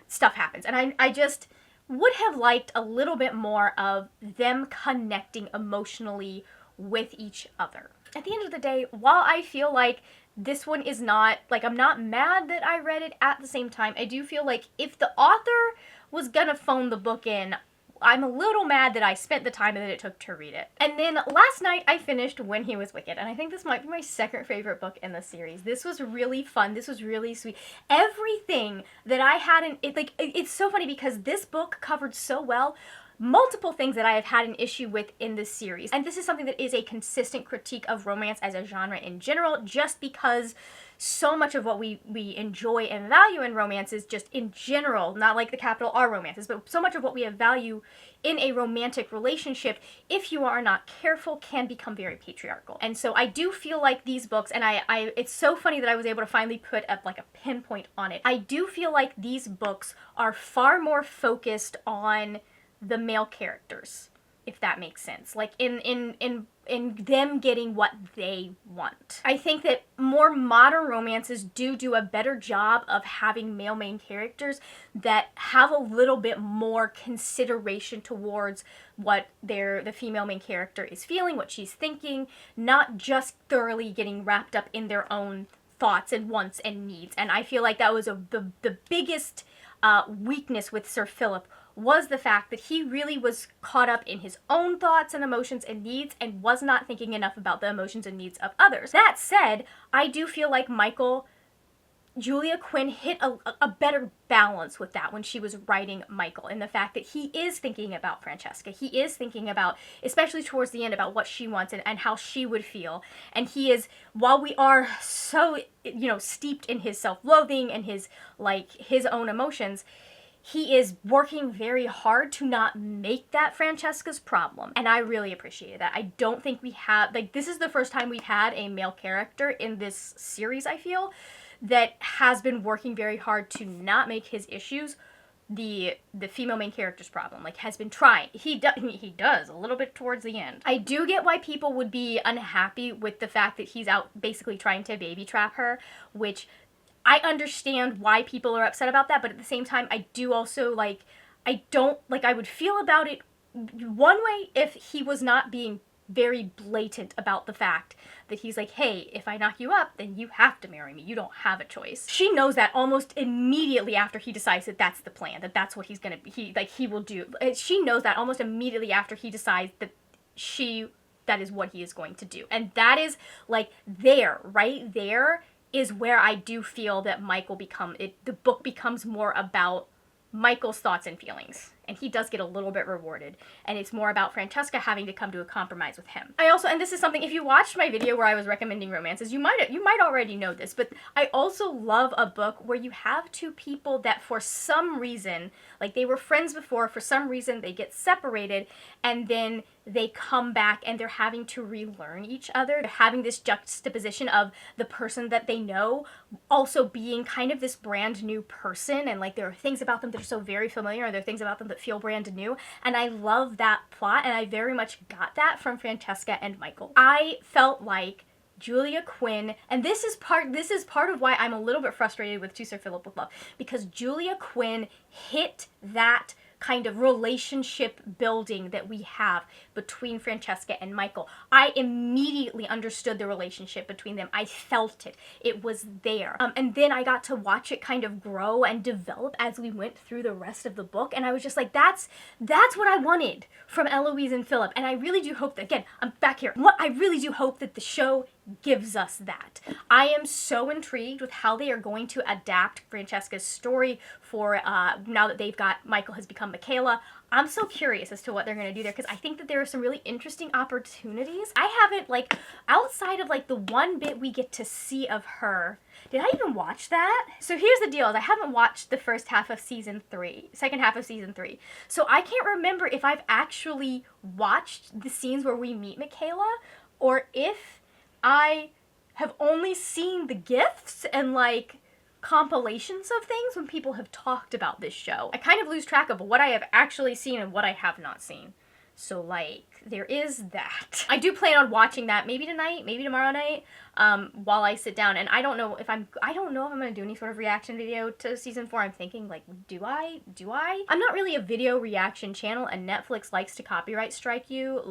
stuff happens. And I just would have liked a little bit more of them connecting emotionally with each other. At the end of the day, while I feel like this one is not, like, I'm not mad that I read it, at the same time, I do feel like if the author was gonna phone the book in, I'm a little mad that I spent the time that it took to read it. And then last night I finished When He Was Wicked, and I think this might be my second favorite book in the series. This was really fun. This was really sweet. Everything that I had in it, like, it's so funny because this book covered so well multiple things that I have had an issue with in this series. And this is something that is a consistent critique of romance as a genre in general, just because so much of what we enjoy and value in romance is just in general, not like the capital R romances, but so much of what we have value in a romantic relationship, if you are not careful, can become very patriarchal. And so I do feel like these books, and it's so funny that I was able to finally put up like a pinpoint on it. I do feel like these books are far more focused on the male characters, if that makes sense. Like in them getting what they want. I think that more modern romances do a better job of having male main characters that have a little bit more consideration towards what the female main character is feeling, what she's thinking, not just thoroughly getting wrapped up in their own thoughts and wants and needs. And I feel like that was the biggest weakness with Sir Philip, was the fact that he really was caught up in his own thoughts and emotions and needs and was not thinking enough about the emotions and needs of others. That said, I do feel like Julia Quinn hit a better balance with that when she was writing Michael, in the fact that he is thinking about Francesca. He is thinking about, especially towards the end, about what she wants and how she would feel. And he is, while we are so, steeped in his self-loathing and his own emotions, he is working very hard to not make that Francesca's problem. And I really appreciated that. I don't think we have, this is the first time we've had a male character in this series, I feel, that has been working very hard to not make his issues the female main character's problem. Has been trying. He does a little bit towards the end. I do get why people would be unhappy with the fact that he's out basically trying to baby trap her, which I understand why people are upset about that, but at the same time, I do also, I would feel about it one way if he was not being very blatant about the fact that he's like, hey, if I knock you up, then you have to marry me. You don't have a choice. She knows that almost immediately after he decides that that's the plan, that that's what he's gonna, he will do. She knows that almost immediately after he decides that that is what he is going to do. And that is, right there, is where I do feel that the book becomes more about Michael's thoughts and feelings. And he does get a little bit rewarded. And it's more about Francesca having to come to a compromise with him. I also, and this is something, if you watched my video where I was recommending romances, you might already know this, but I also love a book where you have two people that for some reason, they were friends before, for some reason they get separated, and then they come back and they're having to relearn each other. They're having this juxtaposition of the person that they know also being kind of this brand new person, and there are things about them that are so very familiar, and there are things about them that feel brand new, and I love that plot, and I very much got that from Francesca and Michael. I felt like Julia Quinn, and this is part of why I'm a little bit frustrated with To Sir Philip with Love, because Julia Quinn hit that kind of relationship building that we have between Francesca and Michael. I immediately understood the relationship between them. I felt it. It was there. And then I got to watch it kind of grow and develop as we went through the rest of the book. And I was just like, that's what I wanted from Eloise and Phillip. And I really do hope that, again, I'm back here. I really do hope that the show gives us that. I am so intrigued with how they are going to adapt Francesca's story for now that Michael has become Michaela. I'm so curious as to what they're going to do there, because I think that there are some really interesting opportunities. I haven't, outside of, the one bit we get to see of her, did I even watch that? So here's the deal, is I haven't watched the second half of season 3. So I can't remember if I've actually watched the scenes where we meet Michaela, or if I have only seen the GIFs and, compilations of things when people have talked about this show. I kind of lose track of what I have actually seen and what I have not seen. So, there is that. I do plan on watching that maybe tonight, maybe tomorrow night, while I sit down. And I don't know if I'm gonna do any sort of reaction video to season 4. I'm thinking, do I? I'm not really a video reaction channel, and Netflix likes to copyright strike you,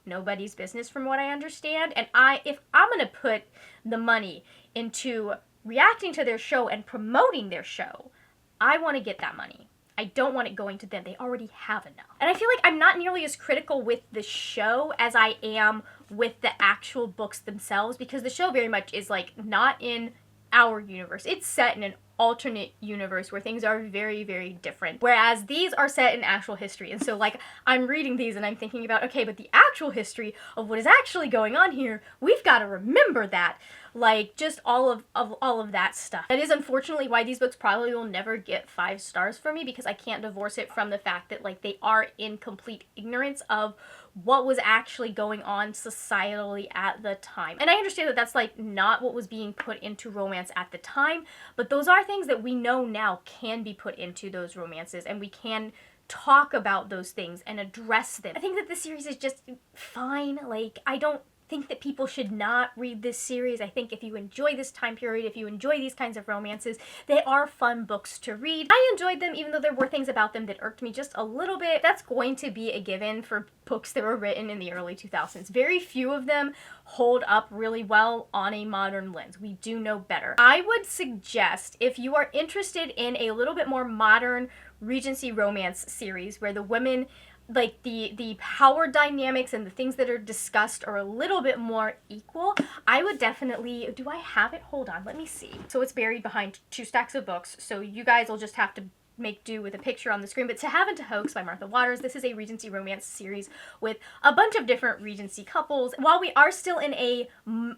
nobody's business from what I understand. And if I'm gonna put the money into reacting to their show and promoting their show, I want to get that money. I don't want it going to them. They already have enough. And I feel like I'm not nearly as critical with the show as I am with the actual books themselves, because the show very much is not in our universe. It's set in an alternate universe where things are very, very different. Whereas these are set in actual history. And so like I'm reading these and I'm thinking about, okay, but the actual history of what is actually going on here, we've got to remember that. Like just all of that stuff. That is unfortunately why these books probably will never get 5 stars for me, because I can't divorce it from the fact that like they are in complete ignorance of what was actually going on societally at the time. And I understand that that's like not what was being put into romance at the time, but those are things that we know now can be put into those romances, and we can talk about those things and address them. I think that this series is just fine. Like, I don't think that people should not read this series. I think if you enjoy this time period, if you enjoy these kinds of romances, they are fun books to read. I enjoyed them, even though there were things about them that irked me just a little bit. That's going to be a given for books that were written in the early 2000s. Very few of them hold up really well on a modern lens. We do know better. I would suggest, if you are interested in a little bit more modern Regency romance series where the women, like the power dynamics and the things that are discussed are a little bit more equal, I would definitely, do I have it? Hold on, let me see. So it's buried behind 2 stacks of books, so you guys will just have to make do with a picture on the screen. But To Have and to Hoax by Martha Waters. This is a Regency romance series with a bunch of different Regency couples. While we are still in a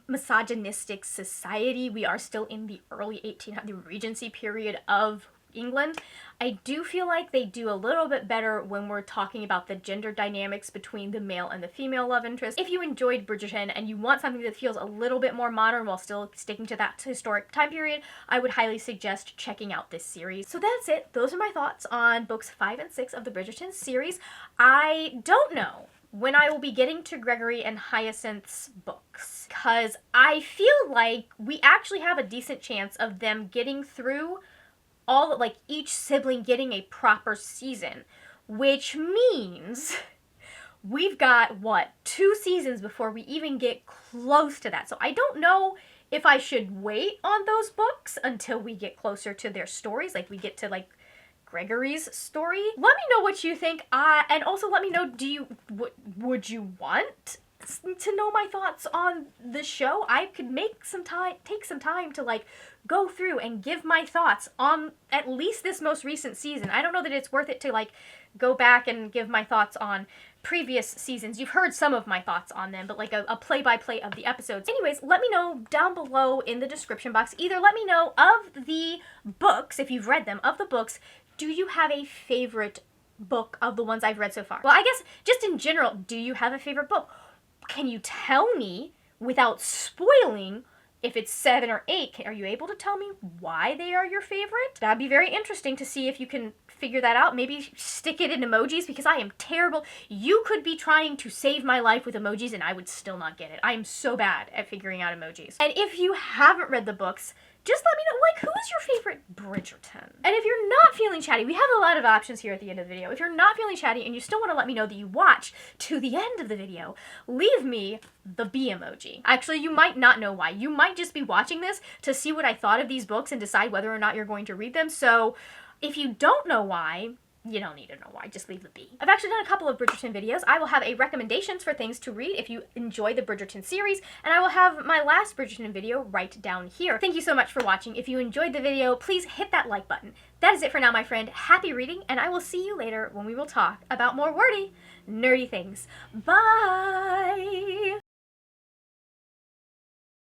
misogynistic society, we are still in the early 1800s, the Regency period of England. I do feel like they do a little bit better when we're talking about the gender dynamics between the male and the female love interest. If you enjoyed Bridgerton and you want something that feels a little bit more modern while still sticking to that historic time period, I would highly suggest checking out this series. So that's it. Those are my thoughts on books 5 and 6 of the Bridgerton series. I don't know when I will be getting to Gregory and Hyacinth's books, because I feel like we actually have a decent chance of them getting through all, like, each sibling getting a proper season, which means we've got, what, 2 seasons before we even get close to that. So I don't know if I should wait on those books until we get closer to their stories, like we get to, like, Gregory's story. Let me know what you think, and also let me know, would you want to know my thoughts on the show? I could take some time to like go through and give my thoughts on at least this most recent season. I don't know that it's worth it to like go back and give my thoughts on previous seasons. You've heard some of my thoughts on them, but like a play-by-play of the episodes. Anyways, let me know down below in the description box. Either let me know of the books, if you've read them, of the books, do you have a favorite book of the ones I've read so far? Well, I guess just in general, do you have a favorite book? Can you tell me, without spoiling, if it's 7 or 8, are you able to tell me why they are your favorite? That'd be very interesting to see if you can figure that out. Maybe stick it in emojis, because I am terrible. You could be trying to save my life with emojis and I would still not get it. I am so bad at figuring out emojis. And if you haven't read the books, just let me know, like, who is your favorite Bridgerton? And if you're not feeling chatty, we have a lot of options here at the end of the video. If you're not feeling chatty and you still want to let me know that you watched to the end of the video, leave me the B emoji. Actually, you might not know why. You might just be watching this to see what I thought of these books and decide whether or not you're going to read them. So if you don't know why, you don't need to know why, just leave the B. I've actually done a couple of Bridgerton videos. I will have a recommendations for things to read if you enjoy the Bridgerton series, and I will have my last Bridgerton video right down here. Thank you so much for watching. If you enjoyed the video, please hit that like button. That is it for now, my friend. Happy reading, and I will see you later when we will talk about more wordy, nerdy things. Bye!